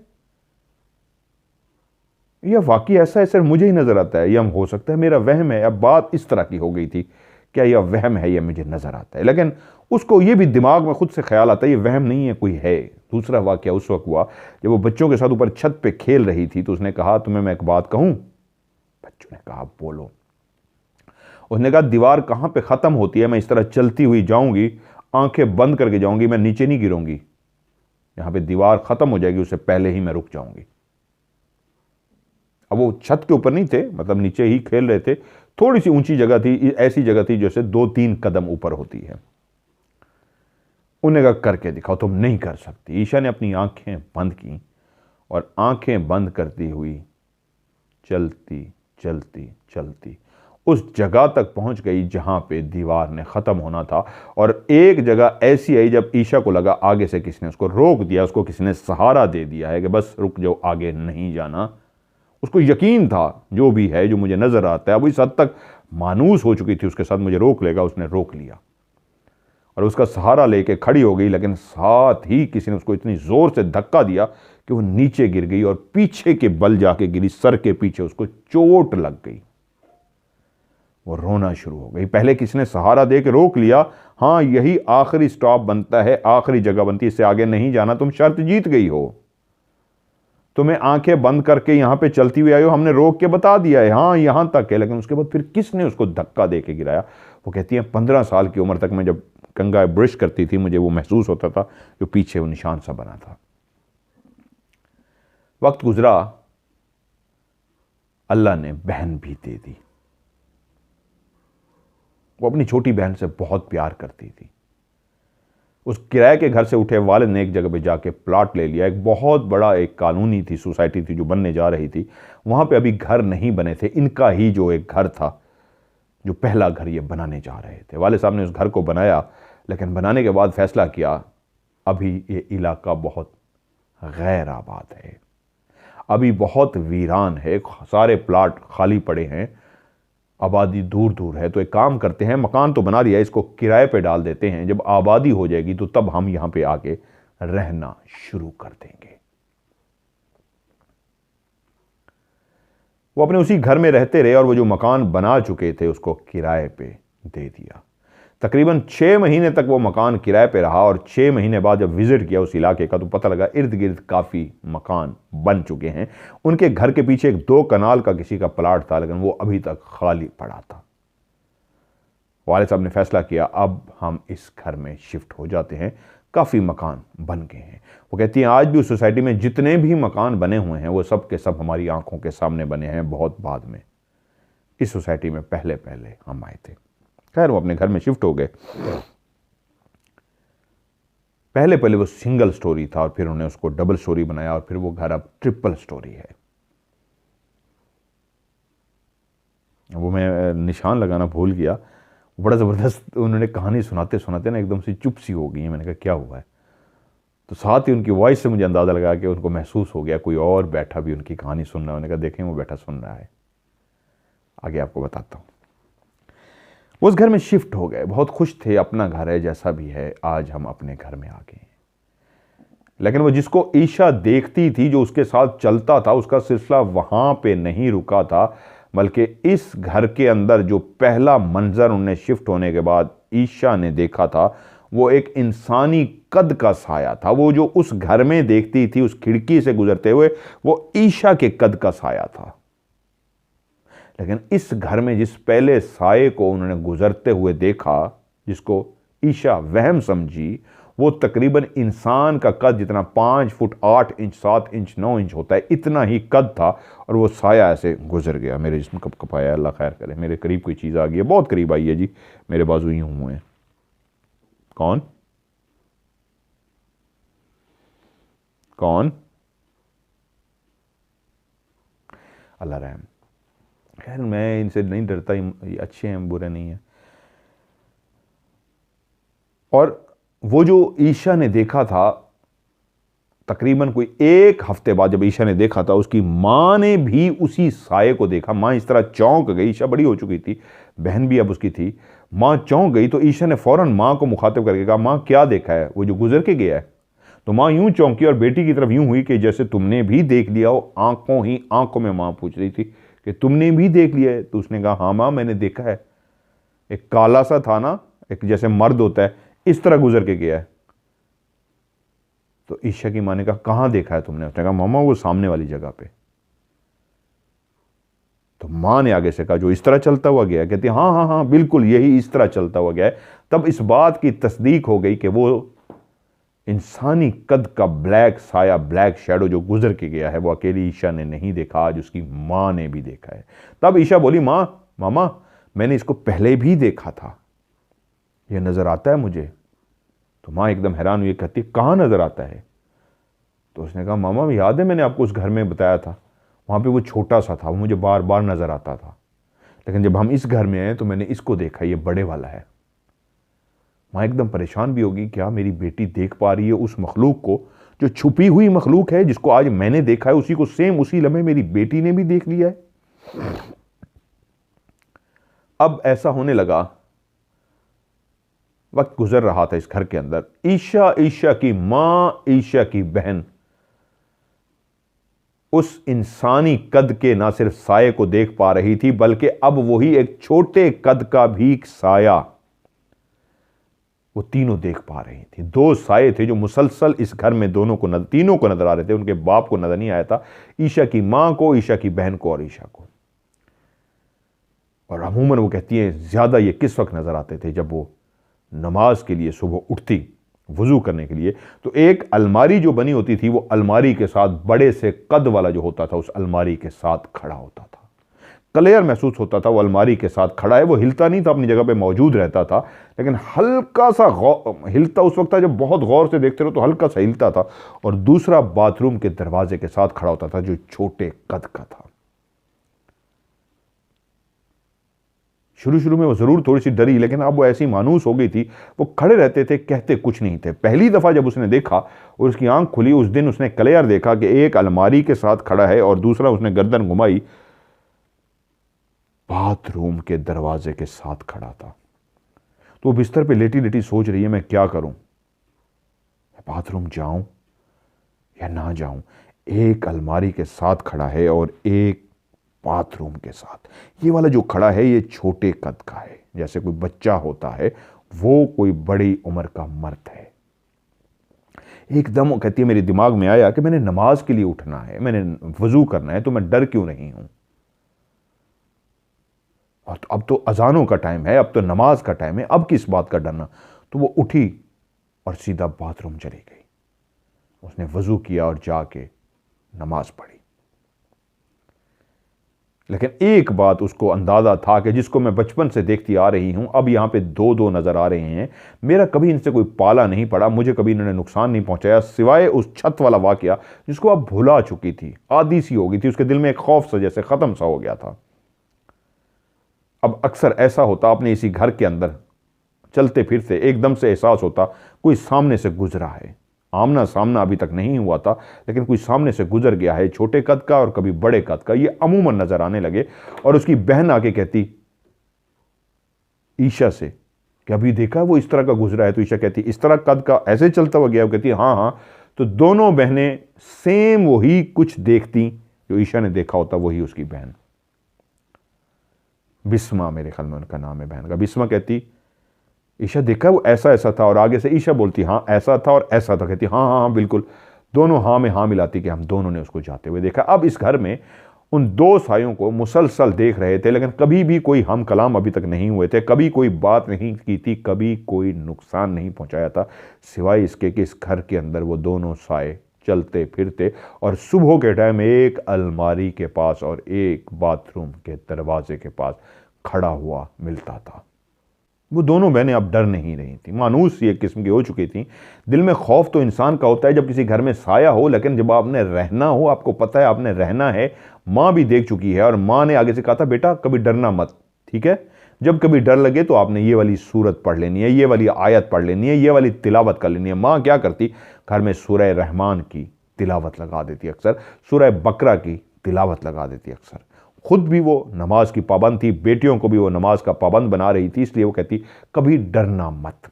या वाकई ऐसा है सिर्फ मुझे ही नजर आता है? या हो सकता है मेरा वहम है? अब बात इस तरह की हो गई थी, क्या यह वहम है या मुझे नजर आता है? लेकिन उसको यह भी दिमाग में खुद से ख्याल आता है ये वहम नहीं है, कोई है। दूसरा वाकया उस वक्त हुआ जब वो बच्चों के साथ ऊपर छत पे खेल रही थी। तो उसने कहा तुम्हें मैं एक बात कहूं? बच्चों ने कहा बोलो। उसने कहा दीवार कहां पे खत्म होती है? मैं इस तरह चलती हुई जाऊंगी, आंखें बंद करके जाऊंगी, मैं नीचे नहीं गिरूंगी। यहां पे दीवार खत्म हो जाएगी, उससे पहले ही मैं रुक जाऊंगी। अब वो छत के ऊपर नहीं थे, मतलब नीचे ही खेल रहे थे। थोड़ी सी ऊंची जगह थी, ऐसी जगह थी जैसे 2-3 कदम ऊपर होती है। उन्हें कहा करके दिखाओ। तुम नहीं कर सकती। ईशा ने अपनी आंखें बंद की और आंखें बंद करती हुई चलती चलती चलती उस जगह तक पहुंच गई जहां पे दीवार ने खत्म होना था। और एक जगह ऐसी आई जब ईशा को लगा आगे से किसी ने उसको रोक दिया, उसको किसी ने सहारा दे दिया है कि बस रुक जाओ, आगे नहीं जाना। उसको यकीन था जो भी है, जो मुझे नजर आता है, अब इस हद तक मानूस हो चुकी थी उसके साथ, मुझे रोक लेगा। उसने रोक लिया और उसका सहारा लेके खड़ी हो गई। लेकिन साथ ही किसी ने उसको इतनी जोर से धक्का दिया कि वो नीचे गिर गई और पीछे के बल जाके गिरी, सर के पीछे उसको चोट लग गई। वो रोना शुरू हो गई। पहले किसी ने सहारा दे के रोक लिया, हाँ यही आखिरी स्टॉप बनता है, आखिरी जगह बनती है, इससे आगे नहीं जाना, तुम शर्त जीत गई हो। तुम्हें आंखें बंद करके यहां पे चलती हुई आई हो, हमने रोक के बता दिया है, हाँ यहां तक है। लेकिन उसके बाद फिर किसने उसको धक्का दे के गिराया? वो कहती है 15 साल की उम्र तक मैं जब गंगा ब्रश करती थी मुझे वो महसूस होता था, जो पीछे वो निशान सा बना था। वक्त गुजरा, अल्लाह ने बहन भी दे दी। वो अपनी छोटी बहन से बहुत प्यार करती थी। उस किराए के घर से उठे वालिद ने एक जगह पे जाके प्लॉट ले लिया। एक बहुत बड़ा एक कॉलोनी थी, सोसाइटी थी जो बनने जा रही थी। वहां पे अभी घर नहीं बने थे, इनका ही जो एक घर था, जो पहला घर ये बनाने जा रहे थे। वालिद साहब ने उस घर को बनाया, लेकिन बनाने के बाद फैसला किया अभी ये इलाका बहुत गैर आबाद है, अभी बहुत वीरान है, सारे प्लाट खाली पड़े हैं, आबादी दूर दूर है। तो एक काम करते हैं, मकान तो बना लिया, इसको किराए पे डाल देते हैं, जब आबादी हो जाएगी तो तब हम यहां पे आके रहना शुरू कर देंगे। वो अपने उसी घर में रहते रहे और वो जो मकान बना चुके थे उसको किराए पे दे दिया। तकरीबन 6 महीने तक वो मकान किराए पे रहा और 6 महीने बाद जब विजिट किया उस इलाके का तो पता लगा इर्द गिर्द काफ़ी मकान बन चुके हैं। उनके घर के पीछे एक 2 कनाल का किसी का प्लाट था, लेकिन वो अभी तक खाली पड़ा था। वालिद साहब ने फैसला किया अब हम इस घर में शिफ्ट हो जाते हैं, काफ़ी मकान बन गए हैं। वो कहती हैं आज भी उस सोसाइटी में जितने भी मकान बने हुए हैं वो सब के सब हमारी आंखों के सामने बने हैं, बहुत बाद में। इस सोसाइटी में पहले पहले हम आए थे। खैर वो अपने घर में शिफ्ट हो गए। पहले पहले वो सिंगल स्टोरी था और फिर उन्होंने उसको डबल स्टोरी बनाया और फिर वो घर अब ट्रिपल स्टोरी है। वो मैं निशान लगाना भूल गया, बड़ा ज़बरदस्त उन्होंने कहानी सुनाते सुनाते ना एकदम से चुप सी हो गई है। मैंने कहा क्या हुआ है? तो साथ ही उनकी वॉइस से मुझे अंदाज़ा लगा कि उनको महसूस हो गया कोई और बैठा भी उनकी कहानी सुन रहा है। उन्होंने कहा देखें वो बैठा सुन रहा है। आगे आपको बताता हूँ। वो उस घर में शिफ्ट हो गए, बहुत खुश थे, अपना घर है, जैसा भी है, आज हम अपने घर में आ गए। लेकिन वो जिसको ईशा देखती थी, जो उसके साथ चलता था, उसका सिलसिला वहां पे नहीं रुका था, बल्कि इस घर के अंदर जो पहला मंजर उन्हें शिफ्ट होने के बाद ईशा ने देखा था, वो एक इंसानी कद का साया था। वो जो उस घर में देखती थी, उस खिड़की से गुजरते हुए, वो ईशा के कद का साया था। लेकिन इस घर में जिस पहले साये को उन्होंने गुजरते हुए देखा, जिसको ईशा वहम समझी, वो तकरीबन इंसान का कद जितना 5 फुट 8 इंच 7 इंच 9 इंच होता है, इतना ही कद था। और वो साया ऐसे गुजर गया। मेरे जिस्म कब कपाया, अल्लाह खैर करे, मेरे करीब कोई चीज़ आ गई है, बहुत करीब आई है जी, मेरे बाजू यूं हुए हैं। कौन कौन? अल्लाह रहम। खैर मैं इनसे नहीं डरता, ये अच्छे हैं, बुरे नहीं हैं। और वो जो ईशा ने देखा था, तकरीबन कोई 1 हफ्ते बाद जब ईशा ने देखा था, उसकी माँ ने भी उसी साये को देखा। माँ इस तरह चौंक गई, ईशा बड़ी हो चुकी थी, बहन भी अब उसकी थी। माँ चौंक गई तो ईशा ने फौरन माँ को मुखातिब करके कहा, माँ क्या देखा है? वो जो गुजर के गया है। तो माँ यूं चौंकी और बेटी की तरफ यूं हुई कि जैसे तुमने भी देख लिया हो। आंखों ही आंखों में माँ पूछ रही थी कि तुमने भी देख लिया है? तो उसने कहा, हाँ माँ, मैंने देखा है। एक काला सा था ना, एक जैसे मर्द होता है, इस तरह गुजर के गया है। तो ईशा की माँ ने कहा, कहाँ देखा है तुमने? उसने कहा, मामा वो सामने वाली जगह पे। तो माँ ने आगे से कहा, जो इस तरह चलता हुआ गया? कहती, हाँ हाँ हाँ बिल्कुल, यही इस तरह चलता हुआ गया है। तब इस बात की तस्दीक हो गई कि वो इंसानी कद का ब्लैक साया, ब्लैक शैडो जो गुजर के गया है, वो अकेली ईशा ने नहीं देखा, आज उसकी माँ ने भी देखा है। तब ईशा बोली, माँ, मामा, मैंने इसको पहले भी देखा था, ये नजर आता है मुझे। तो माँ एकदम हैरान हुई, कहती, कहाँ नजर आता है? तो उसने कहा, मामा याद है, मैंने आपको उस घर में बताया था, वहां पे वो छोटा सा था, वो मुझे बार बार नजर आता था, लेकिन जब हम इस घर में आए तो मैंने इसको देखा, ये बड़े वाला है। माँ एकदम परेशान भी होगी, क्या मेरी बेटी देख पा रही है उस मखलूक को, जो छुपी हुई मखलूक है, जिसको आज मैंने देखा है, उसी को सेम उसी लम्हे मेरी बेटी ने भी देख लिया है। अब ऐसा होने लगा, वक्त गुजर रहा था इस घर के अंदर। ईशा, ईशा की मां, ईशा की बहन उस इंसानी कद के ना सिर्फ साये को देख पा रही थी, बल्कि अब वही एक छोटे कद का भी साया वो तीनों देख पा रही थी। 2 साये थे जो मुसलसल इस घर में तीनों को नजर आ रहे थे। उनके बाप को नजर नहीं आया था, ईशा की मां को, ईशा की बहन को और ईशा को। और अमूमन वो कहती है ज्यादा ये किस वक्त नजर आते थे? जब वो नमाज के लिए सुबह उठती, वजू करने के लिए, तो एक अलमारी जो बनी होती थी, वो अलमारी के साथ बड़े से कद वाला जो होता था, उस अलमारी के साथ खड़ा होता था। क्लियर महसूस होता था वो अलमारी के साथ खड़ा है। वो हिलता नहीं था, अपनी जगह पे मौजूद रहता था, लेकिन हल्का सा हिलता उस वक्त था जब बहुत गौर से देखते रहो तो हल्का सा हिलता था। और दूसरा बाथरूम के दरवाजे के साथ खड़ा होता था, जो छोटे कद का था। शुरू में वो जरूर थोड़ी सी डरी, लेकिन अब वो ऐसी मानूस हो गई थी। वो खड़े रहते थे, कहते कुछ नहीं थे। पहली दफा जब उसने देखा और उसकी आंख खुली, उस दिन उसने क्लियर देखा कि एक अलमारी के साथ खड़ा है और दूसरा, उसने गर्दन घुमाई, बाथरूम के दरवाजे के साथ खड़ा था। तो वो बिस्तर पे लेटी लेटी सोच रही है, मैं क्या करूं, बाथरूम जाऊं या ना जाऊं? एक अलमारी के साथ खड़ा है और एक बाथरूम के साथ। ये वाला जो खड़ा है, ये छोटे कद का है, जैसे कोई बच्चा होता है, वो कोई बड़ी उम्र का मर्द है। एकदम कहती है, मेरे दिमाग में आया कि मैंने नमाज के लिए उठना है, मैंने वजू करना है, तो मैं डर क्यों नहीं हूं? और तो अब तो अजानों का टाइम है, अब तो नमाज का टाइम है, अब किस बात का डरना? तो वो उठी और सीधा बाथरूम चली गई। उसने वजू किया और जाके नमाज पढ़ी। लेकिन एक बात उसको अंदाजा था कि जिसको मैं बचपन से देखती आ रही हूं, अब यहां पे 2 नजर आ रहे हैं। मेरा कभी इनसे कोई पाला नहीं पड़ा, मुझे कभी इन्होंने नुकसान नहीं पहुंचाया, सिवाय उस छत वाला वाकया जिसको अब भुला चुकी थी, आदी सी हो गई थी। उसके दिल में एक खौफ सा जैसे खत्म सा हो गया था। अब अक्सर ऐसा होता, अपने इसी घर के अंदर चलते फिरते एकदम से एहसास होता कोई सामने से गुजरा है, आमना सामना अभी तक नहीं हुआ था, लेकिन कोई सामने से गुजर गया है, छोटे कद का और कभी बड़े कद का, ये अमूमन नजर आने लगे। और उसकी बहन आके कहती ईशा से कि अभी देखा वो इस तरह का गुजरा है? तो ईशा कहती इस तरह कद का ऐसे चलता हुआ गया? वो कहती हाँ हाँ। तो दोनों बहनें सेम वही कुछ देखती जो ईशा ने देखा होता, वही उसकी बहन बिस्मा, मेरे ख्याल में उनका नाम है बहन का। बिस्मा कहती ईशा देखा वो ऐसा ऐसा था, और आगे से ईशा बोलती हाँ ऐसा था और ऐसा था। कहती हाँ हाँ हाँ बिल्कुल। दोनों हाँ में हाँ मिलाती कि हम दोनों ने उसको जाते हुए देखा। अब इस घर में उन दो सायों को मुसलसल देख रहे थे, लेकिन कभी भी कोई हम कलाम अभी तक नहीं हुए थे, कभी कोई बात नहीं की थी, कभी कोई नुकसान नहीं पहुंचाया था, सिवाय इसके कि इस घर के अंदर वो दोनों साए चलते फिरते और सुबह के टाइम एक अलमारी के पास और एक बाथरूम के दरवाजे के पास खड़ा हुआ मिलता था। वो दोनों बहनें अब डर नहीं रही थी, मानूस एक किस्म की हो चुकी थी। दिल में खौफ तो इंसान का होता है जब किसी घर में साया हो, लेकिन जब आपने रहना हो, आपको पता है आपने रहना है। माँ भी देख चुकी है और माँ ने आगे से कहा था बेटा कभी डरना मत, ठीक है? जब कभी डर लगे तो आपने ये वाली सूरत पढ़ लेनी है, ये वाली आयत पढ़ लेनी है, ये वाली तिलावत कर लेनी है। माँ क्या करती, घर में सूरह रहमान की तिलावत लगा देती, अक्सर सूरह बकरा की तिलावत लगा देती अक्सर। खुद भी वो नमाज की पाबंद थी, बेटियों को भी वो नमाज का पाबंद बना रही थी, इसलिए वो कहती कभी डरना मत।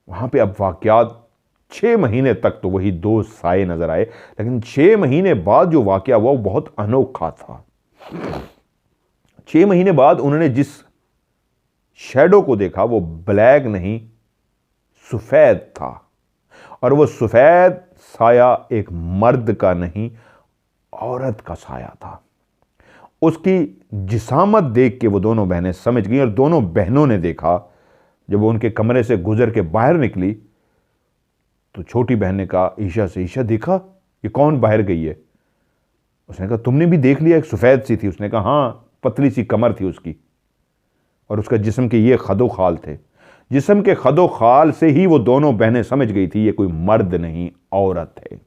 वहां पे अब वाकयात 6 महीने तक तो वही दो साए नजर आए, लेकिन 6 महीने बाद जो वाकया हुआ वो बहुत अनोखा था। 6 महीने बाद उन्होंने जिस शैडो को देखा वो ब्लैक नहीं सफेद था, और वो सफेद साया एक मर्द का नहीं औरत का साया था। उसकी जिसामत देख के वो दोनों बहनें समझ गईं, और दोनों बहनों ने देखा जब वो उनके कमरे से गुजर के बाहर निकली तो छोटी बहन ने कहा ईशा से, ईशा देखा ये कौन बाहर गई है? उसने कहा तुमने भी देख लिया? एक सफेद सी थी। उसने कहा हाँ, पतली सी कमर थी उसकी, और उसका जिस्म के ये खदो खाल थे। जिस्म के खदो खाल से ही वो दोनों बहनें समझ गई थी ये कोई मर्द नहीं औरत है।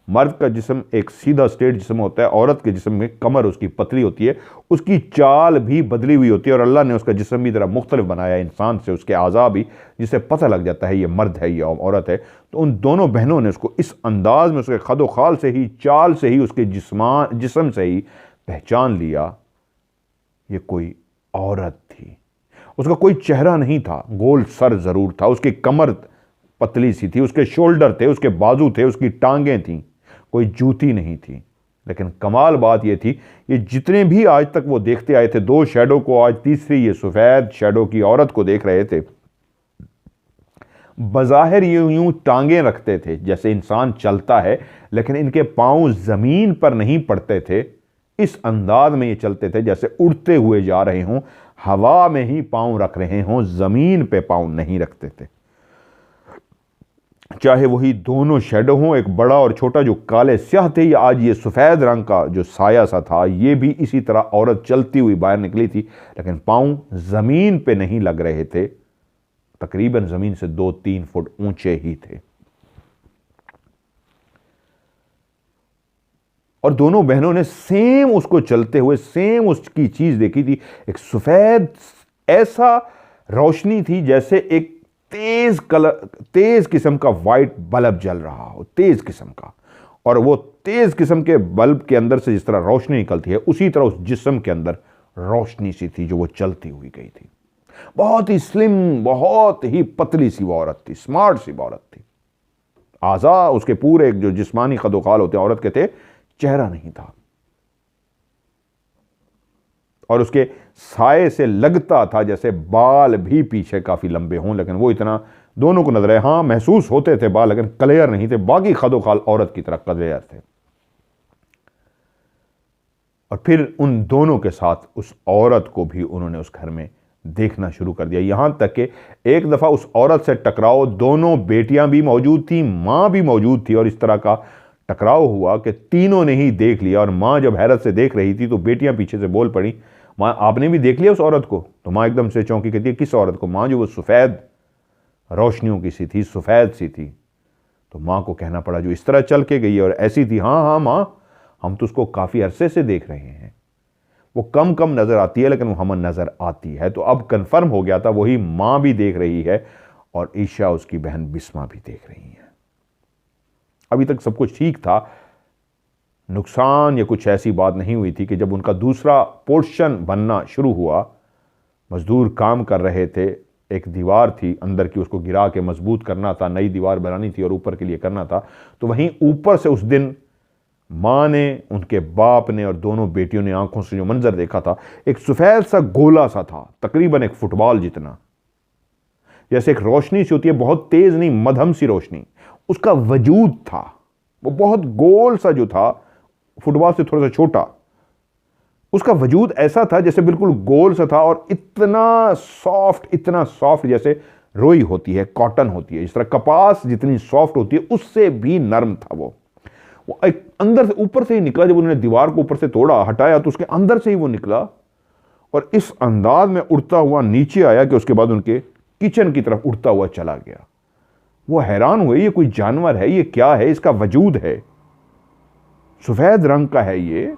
मर्द का जिस्म एक सीधा स्ट्रेट जिस्म होता है, औरत के जिस्म में कमर उसकी पतली होती है, उसकी चाल भी बदली हुई होती है, और अल्लाह ने उसका जिस्म भी जरा मुख्तलिफ बनाया इंसान से, उसके आज़ा भी, जिससे पता लग जाता है ये मर्द है ये औरत है। तो उन दोनों बहनों ने उसको इस अंदाज में, उसके खदो खाल से ही, चाल से ही, उसके जिस्म से ही पहचान लिया ये कोई औरत थी। उसका कोई चेहरा नहीं था, गोल सर जरूर था, उसकी कमर पतली सी थी, उसके शोल्डर थे, उसके बाजू थे, उसकी टांगें थीं, कोई जूती नहीं थी। लेकिन कमाल बात यह थी, ये जितने भी आज तक वो देखते आए थे, दो शैडो को, आज तीसरी ये सफेद शैडो की औरत को देख रहे थे। बज़ाहिर यूं टांगें रखते थे जैसे इंसान चलता है, लेकिन इनके पांव जमीन पर नहीं पड़ते थे। इस अंदाज में ये चलते थे जैसे उड़ते हुए जा रहे हों, हवा में ही पांव रख रहे हों, जमीन पे पांव नहीं रखते थे। चाहे वही दोनों शैडो हों, एक बड़ा और छोटा जो काले स्याह थे, या आज ये सफेद रंग का जो साया सा था, ये भी इसी तरह औरत चलती हुई बाहर निकली थी, लेकिन पांव जमीन पे नहीं लग रहे थे, तकरीबन जमीन से 2-3 फुट ऊंचे ही थे। और दोनों बहनों ने सेम उसको चलते हुए, सेम उसकी चीज देखी थी। एक सफेद ऐसा रोशनी थी जैसे एक तेज किस्म का वाइट बल्ब जल रहा हो, तेज किस्म का, और वो तेज किस्म के बल्ब के अंदर से जिस तरह रोशनी निकलती है, उसी तरह उस जिस्म के अंदर रोशनी सी थी जो वो चलती हुई गई थी। बहुत ही स्लिम, बहुत ही पतली सी वो औरत थी, स्मार्ट सी औरत थी। आज़ा उसके पूरे जो जिस्मानी कदोखाल होते हैं औरत के थे, चेहरा नहीं था, और उसके साए से लगता था जैसे बाल भी पीछे काफी लंबे हों, लेकिन वो इतना दोनों को नजर आए, हाँ महसूस होते थे बाल, लेकिन क्लियर नहीं थे, बाकी खदोखाल औरत की तरह क्लियर थे। और फिर उन दोनों के साथ उस औरत को भी उन्होंने उस घर में देखना शुरू कर दिया, यहां तक कि एक दफा उस औरत से टकराव, दोनों बेटियां भी मौजूद थी, मां भी मौजूद थी, और इस तरह का टकराव हुआ कि तीनों ने ही देख लिया। और मां जब हैरत से देख रही थी तो बेटियां पीछे से बोल पड़ी, मां आपने भी देख लिया उस औरत को? तो मां एकदम से चौंकी, कहती है किस औरत को? मां जो वो सफेद रोशनियों की सी थी, सफेद सी थी। तो मां को कहना पड़ा जो इस तरह चल के गई और ऐसी थी। हाँ हाँ मां, हम तो उसको काफी अरसे से देख रहे हैं। वो कम कम नज़र आती है लेकिन वो हमें नज़र आती है। तो अब कंफर्म हो गया था, वही माँ भी देख रही है और ईशा उसकी बहन बिस्मा भी देख रही है। अभी तक सब कुछ ठीक था, नुकसान या कुछ ऐसी बात नहीं हुई थी कि जब उनका दूसरा पोर्शन बनना शुरू हुआ, मजदूर काम कर रहे थे, एक दीवार थी अंदर की, उसको गिरा के मजबूत करना था, नई दीवार बनानी थी और ऊपर के लिए करना था। तो वहीं ऊपर से उस दिन माँ ने, उनके बाप ने और दोनों बेटियों ने आंखों से जो मंजर देखा था, एक सफेद सा गोला सा था, तकरीबन एक फुटबॉल जितना, जैसे एक रोशनी सी होती है, बहुत तेज नहीं, मध्यम सी रोशनी, उसका वजूद था। वो बहुत गोल सा जो था, फुटबॉल से थोड़ा सा छोटा, उसका वजूद ऐसा था जैसे बिल्कुल गोल सा था और इतना सॉफ्ट जैसे रोई होती है, कॉटन होती है, जिस तरह कपास जितनी सॉफ्ट होती है उससे भी नरम था वो एक अंदर से, ऊपर से ही निकला। जब उन्होंने दीवार को ऊपर से तोड़ा, हटाया, तो उसके अंदर से ही वो निकला और इस अंदाज में उड़ता हुआ नीचे आया कि उसके बाद उनके किचन की तरफ उड़ता हुआ चला गया। वो हैरान हुए, ये कोई जानवर है, ये क्या है, इसका वजूद है, सफेद रंग का है ये,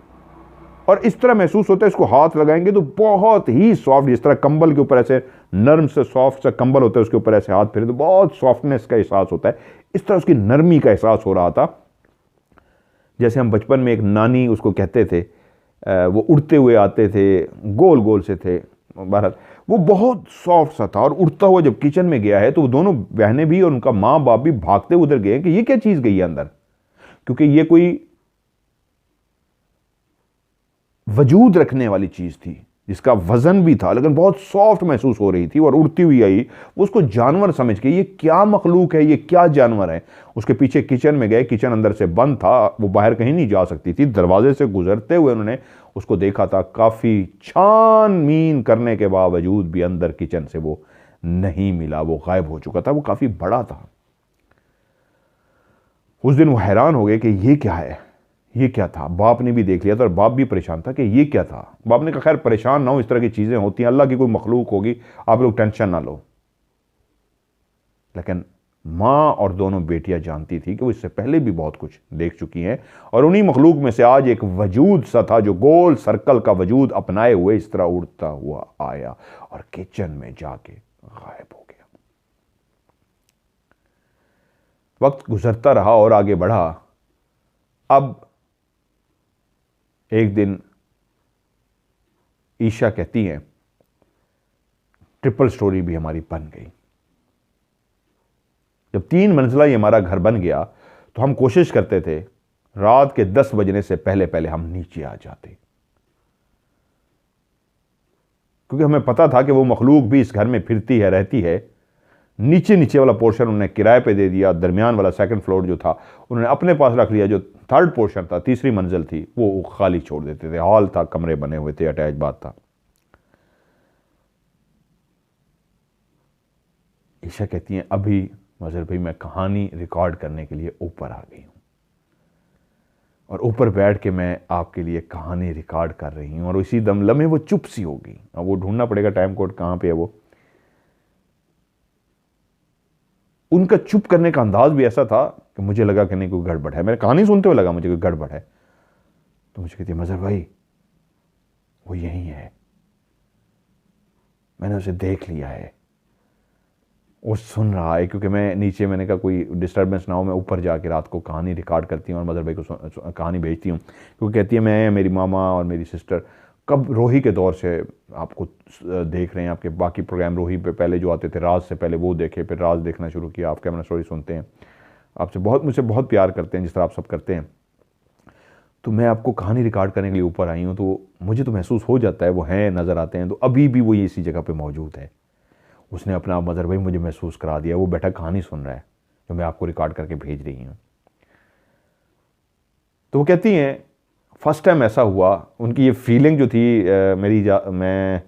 और इस तरह महसूस होता है इसको हाथ लगाएंगे तो बहुत ही सॉफ्ट, जिस तरह कंबल के ऊपर ऐसे नर्म से सॉफ्ट सा कंबल होता है, उसके ऊपर ऐसे हाथ फेरे तो बहुत सॉफ्टनेस का एहसास होता है, इस तरह उसकी नरमी का एहसास हो रहा था। जैसे हम बचपन में एक नानी उसको कहते थे, वो उड़ते हुए आते थे, गोल गोल से थे, बहरहाल वो बहुत सॉफ्ट सा था। और उड़ता हुआ जब किचन में गया है तो वो दोनों बहनें भी और उनका माँ बाप भी भागते उधर गए कि ये क्या चीज़ गई है अंदर, क्योंकि ये कोई वजूद रखने वाली चीज़ थी जिसका वजन भी था लेकिन बहुत सॉफ्ट महसूस हो रही थी और उड़ती हुई आई। वो उसको जानवर समझ के, ये क्या मखलूक है, ये क्या जानवर है, उसके पीछे किचन में गए। किचन अंदर से बंद था, वो बाहर कहीं नहीं जा सकती थी। दरवाजे से गुजरते हुए उन्होंने उसको देखा था, काफ़ी छानबीन करने के बावजूद भी अंदर किचन से वो नहीं मिला, वो गायब हो चुका था। वो काफ़ी बड़ा था। उस दिन वो हैरान हो गए कि ये क्या है, ये क्या था। बाप ने भी देख लिया था और बाप भी परेशान था कि ये क्या था। बाप ने कहा खैर परेशान ना हो, इस तरह की चीज़ें होती हैं, अल्लाह की कोई मखलूक होगी, आप लोग टेंशन ना लो। लेकिन माँ और दोनों बेटियां जानती थी कि वो इससे पहले भी बहुत कुछ देख चुकी हैं और उन्हीं मखलूक में से आज एक वजूद सा था जो गोल सर्कल का वजूद अपनाए हुए इस तरह उड़ता हुआ आया और किचन में जाके गायब हो गया। वक्त गुजरता रहा और आगे बढ़ा। अब एक दिन ईशा कहती हैं ट्रिपल स्टोरी भी हमारी बन गई। जब 3 मंजिला ये हमारा घर बन गया तो हम कोशिश करते थे रात के 10 बजने से पहले पहले हम नीचे आ जाते, क्योंकि हमें पता था कि वो मखलूक भी इस घर में फिरती है, रहती है। नीचे वाला पोर्शन उन्होंने किराए पे दे दिया, दरमियान वाला सेकंड फ्लोर जो था उन्होंने अपने पास रख लिया, जो थर्ड पोर्शन था, तीसरी मंजिल थी, वो खाली छोड़ देते थे। हॉल था, कमरे बने हुए थे, अटैच बात था। ईशा कहती हैं अभी मजहर भाई मैं कहानी रिकॉर्ड करने के लिए ऊपर आ गई हूं और ऊपर बैठ के मैं आपके लिए कहानी रिकॉर्ड कर रही हूं और इसी दम लम्हे वो चुप सी हो गई। अब वो ढूंढना पड़ेगा टाइम कोड कहां पे है वो। उनका चुप करने का अंदाज भी ऐसा था कि मुझे लगा कि नहीं कोई गड़बड़ है। मैंने कहानी सुनते हुए लगा मुझे कोई गड़बड़ है। तो मुझे कहती है मजहर भाई वो यही है, मैंने उसे देख लिया है, वो सुन रहा है। क्योंकि मैं नीचे, मैंने कहा कोई डिस्टर्बेंस ना हो, मैं ऊपर जाके रात को कहानी रिकॉर्ड करती हूँ और मदर भाई को कहानी भेजती हूँ। क्योंकि कहती है मैं, मेरी मामा और मेरी सिस्टर कब रोही के दौर से आपको देख रहे हैं, आपके बाकी प्रोग्राम रोही पे पहले जो आते थे, राज से पहले वो देखे, फिर राज देखना शुरू किया, आप कैमरा स्टोरी सुनते हैं, आपसे मुझसे बहुत प्यार करते हैं जिस तरह आप सब करते हैं। तो मैं आपको कहानी रिकॉर्ड करने के लिए ऊपर आई हूँ, तो मुझे तो महसूस हो जाता है वो हैं, नज़र आते हैं, तो अभी भी वो इसी जगह पर मौजूद है। उसने अपना मदर भाई मुझे महसूस करा दिया, वो बैठा कहानी सुन रहा है जो मैं आपको रिकॉर्ड करके भेज रही हूँ। तो वो कहती हैं फर्स्ट टाइम ऐसा हुआ, उनकी ये फीलिंग जो थी मैं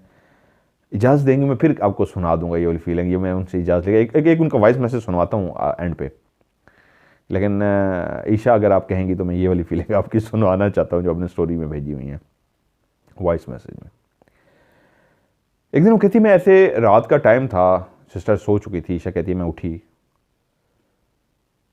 इजाज़त देंगे, मैं फिर आपको सुना दूंगा ये वाली फीलिंग, ये मैं उनसे इजाज़त लेगा। एक उनका वॉइस मैसेज सुनवाता हूँ एंड पे, लेकिन ईशा अगर आप कहेंगी तो मैं ये वाली फीलिंग आपकी सुनवाना चाहता हूँ जो अपने स्टोरी में भेजी हुई हैं वॉइस मैसेज में। एक दिन वो कहती मैं ऐसे, रात का टाइम था, सिस्टर सो चुकी थी, ईशा कहती है मैं उठी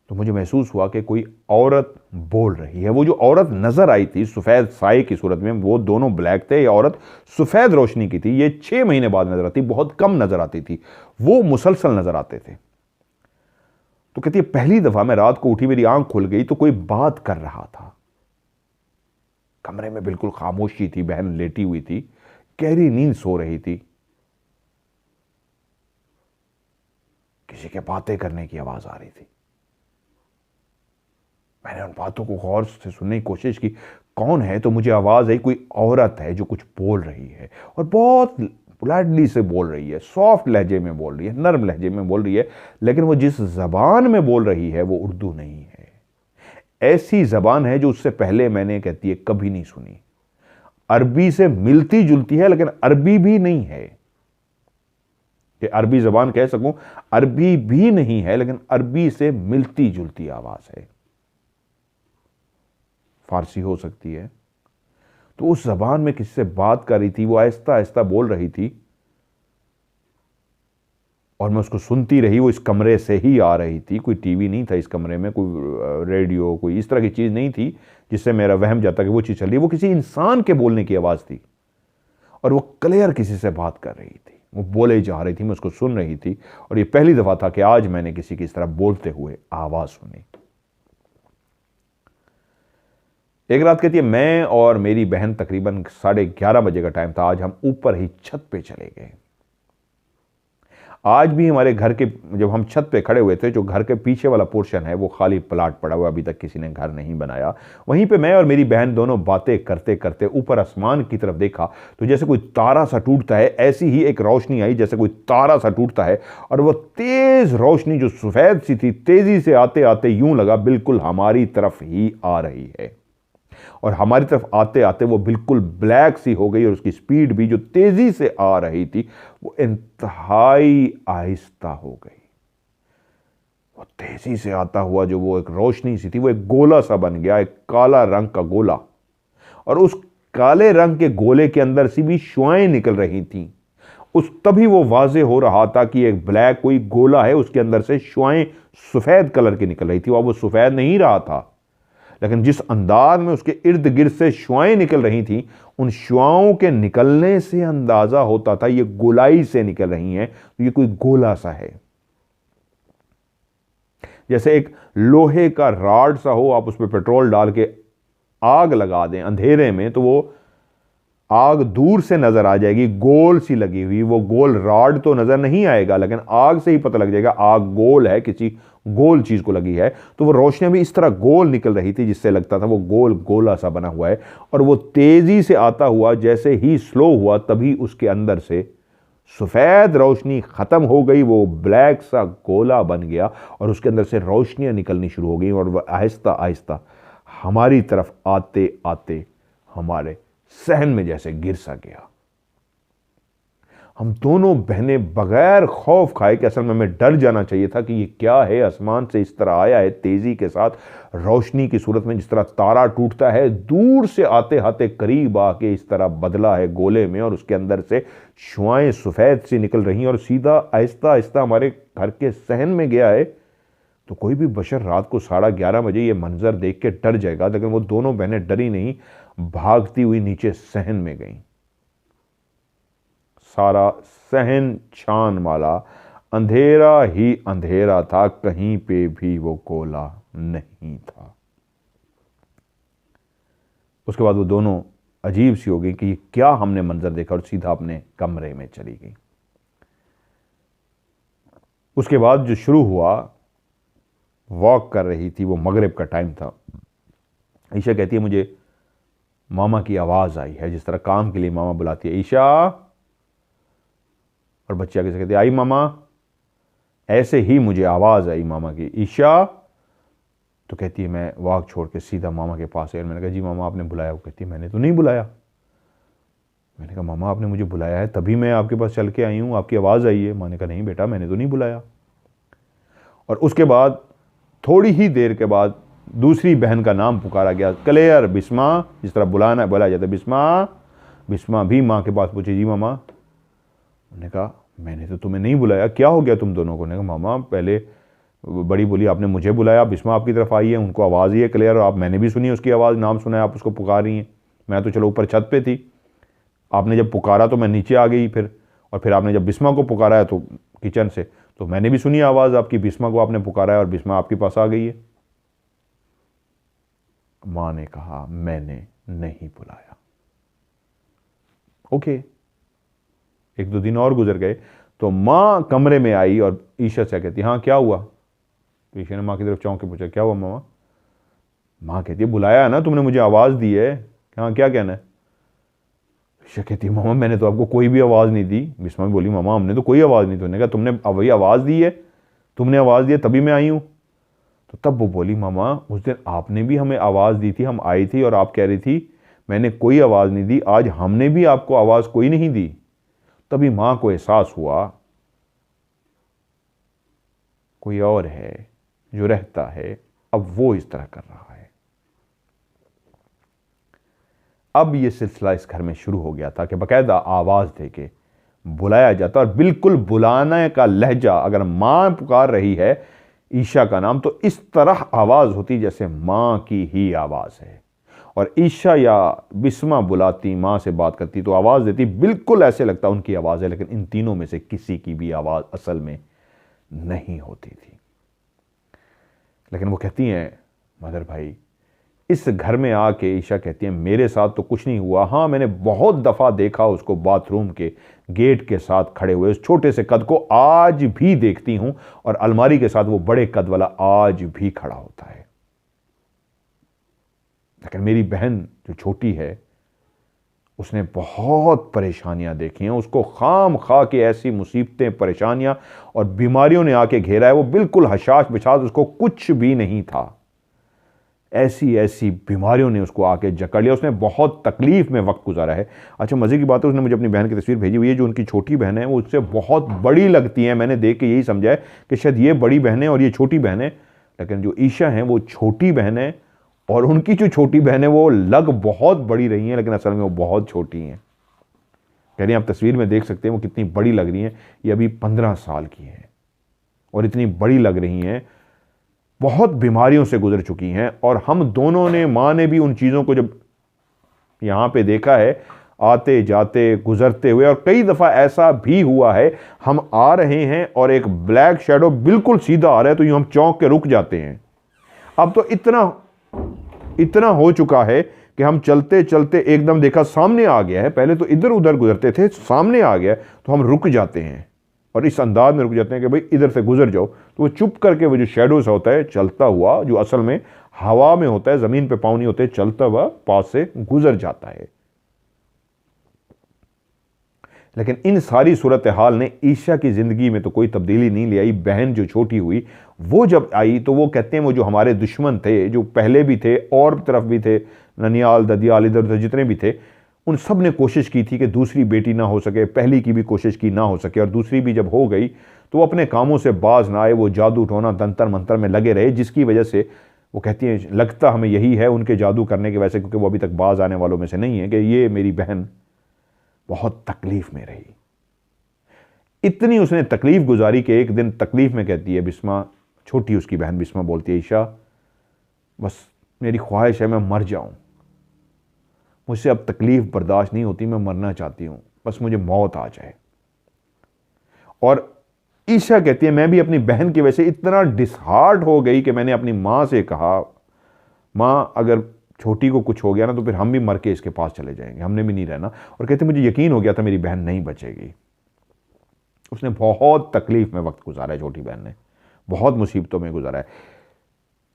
तो मुझे महसूस हुआ कि कोई औरत बोल रही है। वो जो औरत नजर आई थी सफ़ेद साए की सूरत में, वो दोनों ब्लैक थे। ये औरत सफ़ेद रोशनी की थी। ये 6 महीने बाद नजर आती, बहुत कम नजर आती थी, वो मुसलसल नजर आते थे। तो कहती है पहली दफा मैं रात को उठी, मेरी आंख खुल गई तो कोई बात कर रहा था। कमरे में बिल्कुल खामोशी थी, बहन लेटी हुई थी, गहरी नींद सो रही थी। किसी के बातें करने की आवाज आ रही थी। मैंने उन बातों को गौर से सुनने की कोशिश की, कौन है? तो मुझे आवाज आई कोई औरत है जो कुछ बोल रही है, और बहुत पोलाइटली से बोल रही है, सॉफ्ट लहजे में बोल रही है, नर्म लहजे में बोल रही है। लेकिन वो जिस जबान में बोल रही है वो उर्दू नहीं है। ऐसी जबान है जो उससे पहले मैंने, कहती है, कभी नहीं सुनी। अरबी से मिलती जुलती है लेकिन अरबी भी नहीं है कि अरबी जबान कह सकूं, अरबी भी नहीं है लेकिन अरबी से मिलती जुलती आवाज है। फारसी हो सकती है। तो उस जबान में किसी से बात कर रही थी, वो आहिस्ता आहिस्ता बोल रही थी और मैं उसको सुनती रही। वो इस कमरे से ही आ रही थी, कोई टीवी नहीं था इस कमरे में, कोई रेडियो, कोई इस तरह की चीज नहीं थी जिससे मेरा वहम जाता कि वो चीज चल रही है। वो किसी इंसान के बोलने की आवाज थी और वो क्लियर किसी से बात कर रही थी, वो बोले जा रही थी, मैं उसको सुन रही थी। और ये पहली दफा था कि आज मैंने किसी की इस तरह बोलते हुए आवाज सुनी। एक रात, कहती है, मैं और मेरी बहन तकरीबन 11:30 बजे का टाइम था। आज हम ऊपर ही छत पे चले गए। आज भी हमारे घर के, जब हम छत पे खड़े हुए थे, जो घर के पीछे वाला पोर्शन है वो खाली प्लाट पड़ा हुआ, अभी तक किसी ने घर नहीं बनाया। वहीं पे मैं और मेरी बहन दोनों बातें करते करते ऊपर आसमान की तरफ देखा तो जैसे कोई तारा सा टूटता है, ऐसी ही एक रोशनी आई जैसे कोई तारा सा टूटता है। और वो तेज रोशनी जो सफेद सी थी, तेजी से आते आते यूं लगा बिल्कुल हमारी तरफ ही आ रही है। और हमारी तरफ आते आते वो बिल्कुल ब्लैक सी हो गई और उसकी स्पीड भी जो तेजी से आ रही थी वो इंतहाई आहिस्ता हो गई। वो तेजी से आता हुआ जो वो एक रोशनी सी थी, वो एक गोला सा बन गया, एक काला रंग का गोला। और उस काले रंग के गोले के अंदर से भी शुआएं निकल रही थीं। उस तभी वो वाजे हो रहा था कि एक ब्लैक कोई गोला है, उसके अंदर से शुआएं सफेद कलर की निकल रही थी। और वो सफेद नहीं रहा था, लेकिन जिस अंदाज में उसके इर्द गिर्द से शुआएं निकल रही थीं, उन शुआओं के निकलने से अंदाजा होता था ये गोलाई से निकल रही हैं, तो ये कोई गोला सा है। जैसे एक लोहे का राड सा हो, आप उस पर पेट्रोल डाल के आग लगा दें अंधेरे में तो वो आग दूर से नजर आ जाएगी, गोल सी लगी हुई। वो गोल राड तो नजर नहीं आएगा लेकिन आग से ही पता लग जाएगा आग गोल है, किसी गोल चीज को लगी है। तो वो रोशनी भी इस तरह गोल निकल रही थी जिससे लगता था वो गोल गोला सा बना हुआ है। और वो तेजी से आता हुआ जैसे ही स्लो हुआ, तभी उसके अंदर से सफेद रोशनी खत्म हो गई, वो ब्लैक सा गोला बन गया और उसके अंदर से रोशनियां निकलनी शुरू हो गई। और वह आहिस्ता आहिस्ता हमारी तरफ आते आते हमारे सहन में जैसे गिर सा गया। हम दोनों बहनें बगैर खौफ खाए, कि असल में हमें डर जाना चाहिए था कि ये क्या है, आसमान से इस तरह आया है तेजी के साथ रोशनी की सूरत में, जिस तरह तारा टूटता है, दूर से आते आते करीब आके इस तरह बदला है गोले में और उसके अंदर से शुआएं सफेद सी निकल रही और सीधा आहिस्ता आहिस्ता हमारे घर के सहन में गया है। तो कोई भी बशर रात को 11:30 बजे ये मंजर देख के डर जाएगा, लेकिन वो दोनों बहनें डरी नहीं, भागती हुई नीचे सहन में गईं। सारा सहन छान वाला अंधेरा ही अंधेरा था, कहीं पे भी वो गोला नहीं था। उसके बाद वो दोनों अजीब सी हो गई कि क्या हमने मंजर देखा, और सीधा अपने कमरे में चली गई। उसके बाद जो शुरू हुआ, वॉक कर रही थी, वो मगरिब का टाइम था। ईशा कहती है मुझे मामा की आवाज आई है, जिस तरह काम के लिए मामा बुलाती है, ईशा, और बच्ची आगे से कहती है आई मामा। ऐसे ही मुझे आवाज आई मामा की, ईशा। तो कहती है मैं वॉक छोड़ के सीधा मामा के पास आई। मैंने कहा जी मामा आपने बुलाया? वो कहती है मैंने तो नहीं बुलाया। मैंने कहा मामा आपने मुझे बुलाया है, तभी मैं आपके पास चल के आई हूं, आपकी आवाज आई है। माँ ने कहा नहीं बेटा मैंने तो नहीं बुलाया। और उसके बाद थोड़ी ही देर के बाद दूसरी बहन का नाम पुकारा गया, क्लेयर, बिस्मा, जिस तरह बुलाना बोला जाता है, बिस्मा। बिस्मा भी माँ के पास पूछी जी मामा। उन्होंने कहा मैंने तो तुम्हें नहीं बुलाया, क्या हो गया तुम दोनों को? ने कहा मामा पहले बड़ी बोली आपने मुझे बुलाया, बिस्मा आपकी तरफ आई है, उनको आवाज़ ही है क्लियर, और आप, मैंने भी सुनी उसकी आवाज़, नाम सुना है, आप उसको पुकार रही हैं। मैं तो चलो ऊपर छत पे थी, आपने जब पुकारा तो मैं नीचे आ गई फिर, और फिर आपने जब बिस्मा को पुकारा है तो किचन से, तो मैंने भी सुनी आवाज़ आपकी, बिस्मा को आपने पुकारा है और बिस्मा आपके पास आ गई है। माँ ने कहा मैंने नहीं बुलाया। ओके, एक दो दिन और गुजर गए तो माँ कमरे में आई और ईशा से कहती हाँ क्या हुआ। तो ईशा ने माँ की तरफ चौंक के पूछा क्या हुआ मामा। माँ कहती है बुलाया है ना तुमने, मुझे आवाज़ दी है, हाँ क्या कहना है। ईशा कहती है मामा मैंने तो आपको कोई भी आवाज़ नहीं दी। बिस्मा बोली मामा हमने तो कोई आवाज़ नहीं दी। उन्होंने कहा तुमने वही आवाज़ दी है, तुमने आवाज़ दी है तभी मैं आई हूँ। तो तब वो बोली मामा उस दिन आपने भी हमें आवाज़ दी थी, हम आई थी और आप कह रही थी मैंने कोई आवाज़ नहीं दी, आज हमने भी आपको आवाज़ कोई नहीं दी। तभी माँ को एहसास हुआ कोई और है जो रहता है, अब वो इस तरह कर रहा है। अब ये सिलसिला इस घर में शुरू हो गया था कि बाकायदा आवाज़ दे के बुलाया जाता, और बिल्कुल बुलाने का लहजा, अगर माँ पुकार रही है ईशा का नाम तो इस तरह आवाज़ होती जैसे माँ की ही आवाज़ है, और ईशा या बिस्मा बुलाती, माँ से बात करती तो आवाज़ देती, बिल्कुल ऐसे लगता उनकी आवाज़ है, लेकिन इन तीनों में से किसी की भी आवाज़ असल में नहीं होती थी। लेकिन वो कहती हैं मदर भाई, इस घर में आके ईशा कहती है मेरे साथ तो कुछ नहीं हुआ, हाँ मैंने बहुत दफ़ा देखा उसको बाथरूम के गेट के साथ खड़े हुए, उस छोटे से कद को आज भी देखती हूं, और अलमारी के साथ वो बड़े कद वाला आज भी खड़ा होता है। लेकिन मेरी बहन जो छोटी है उसने बहुत परेशानियां देखी हैं, उसको खाम खा के ऐसी मुसीबतें, परेशानियां और बीमारियों ने आके घेरा है, वो बिल्कुल हशाश बिछाश, उसको कुछ भी नहीं था, ऐसी ऐसी बीमारियों ने उसको आके जकड़ लिया, उसने बहुत तकलीफ में वक्त गुजारा है। अच्छा मज़े की बात है, उसने मुझे अपनी बहन की तस्वीर भेजी हुई है, जो उनकी छोटी बहन है वो उससे बहुत बड़ी लगती है। मैंने देख के यही समझा है कि शायद ये बड़ी बहन है और ये छोटी बहन है, लेकिन जो ईशा है वो छोटी बहन है, और उनकी जो छोटी बहन है वो लग बहुत बड़ी रही है, लेकिन असल में वो बहुत छोटी हैं। कह रही हैं आप तस्वीर में देख सकते हैं वो कितनी बड़ी लग रही हैं, ये अभी 15 साल की है और इतनी बड़ी लग रही हैं, बहुत बीमारियों से गुजर चुकी हैं। और हम दोनों ने, माँ ने भी उन चीज़ों को जब यहाँ पे देखा है आते जाते गुजरते हुए, और कई दफ़ा ऐसा भी हुआ है हम आ रहे हैं और एक ब्लैक शैडो बिल्कुल सीधा आ रहा है तो यूँ हम चौंक के रुक जाते हैं। अब तो इतना हो चुका है कि हम चलते चलते एकदम देखा सामने आ गया है, पहले तो इधर उधर गुजरते थे, सामने आ गया तो हम रुक जाते हैं और इस अंदाज में रुक जाते हैं कि भाई इधर से गुजर जाओ, तो वो चुप करके वो जो शेडोज होता है चलता हुआ, जो असल में हवा में होता है, ज़मीन पे पाँव नहीं होते, चलता हुआ पास से गुजर जाता है। लेकिन इन सारी सूरत हाल ने ईशा की ज़िंदगी में तो कोई तब्दीली नहीं ले आई। बहन जो छोटी हुई वो जब आई तो वो कहते हैं वो जो हमारे दुश्मन थे, जो पहले भी थे और तरफ भी थे, ननियाल ददियाल इधर उधर जितने भी थे, उन सब ने कोशिश की थी कि दूसरी बेटी ना हो सके, पहली की भी कोशिश की ना हो सके, और दूसरी भी जब हो गई तो वो अपने कामों से बाज ना आए, वो जादू टोना तंत्र मंत्र में लगे रहे, जिसकी वजह से वो कहती हैं लगता हमें यही है उनके जादू करने के वैसे, क्योंकि वो अभी तक बाज आने वालों में से नहीं है, कि ये मेरी बहन बहुत तकलीफ में रही। इतनी उसने तकलीफ गुजारी कि एक दिन तकलीफ में कहती है बिस्मा, छोटी उसकी बहन बिस्मा बोलती है ईशा बस मेरी ख्वाहिश है मैं मर जाऊं, मुझसे अब तकलीफ बर्दाश्त नहीं होती, मैं मरना चाहती हूं, बस मुझे मौत आ जाए। और ईशा कहती है मैं भी अपनी बहन की वजह से इतना डिसहार्ट हो गई कि मैंने अपनी माँ से कहा माँ अगर छोटी को कुछ हो गया ना तो फिर हम भी मर के इसके पास चले जाएंगे, हमने भी नहीं रहना। और कहते मुझे यकीन हो गया था मेरी बहन नहीं बचेगी। उसने बहुत तकलीफ में वक्त गुजारा है, छोटी बहन ने बहुत मुसीबतों में गुजारा है।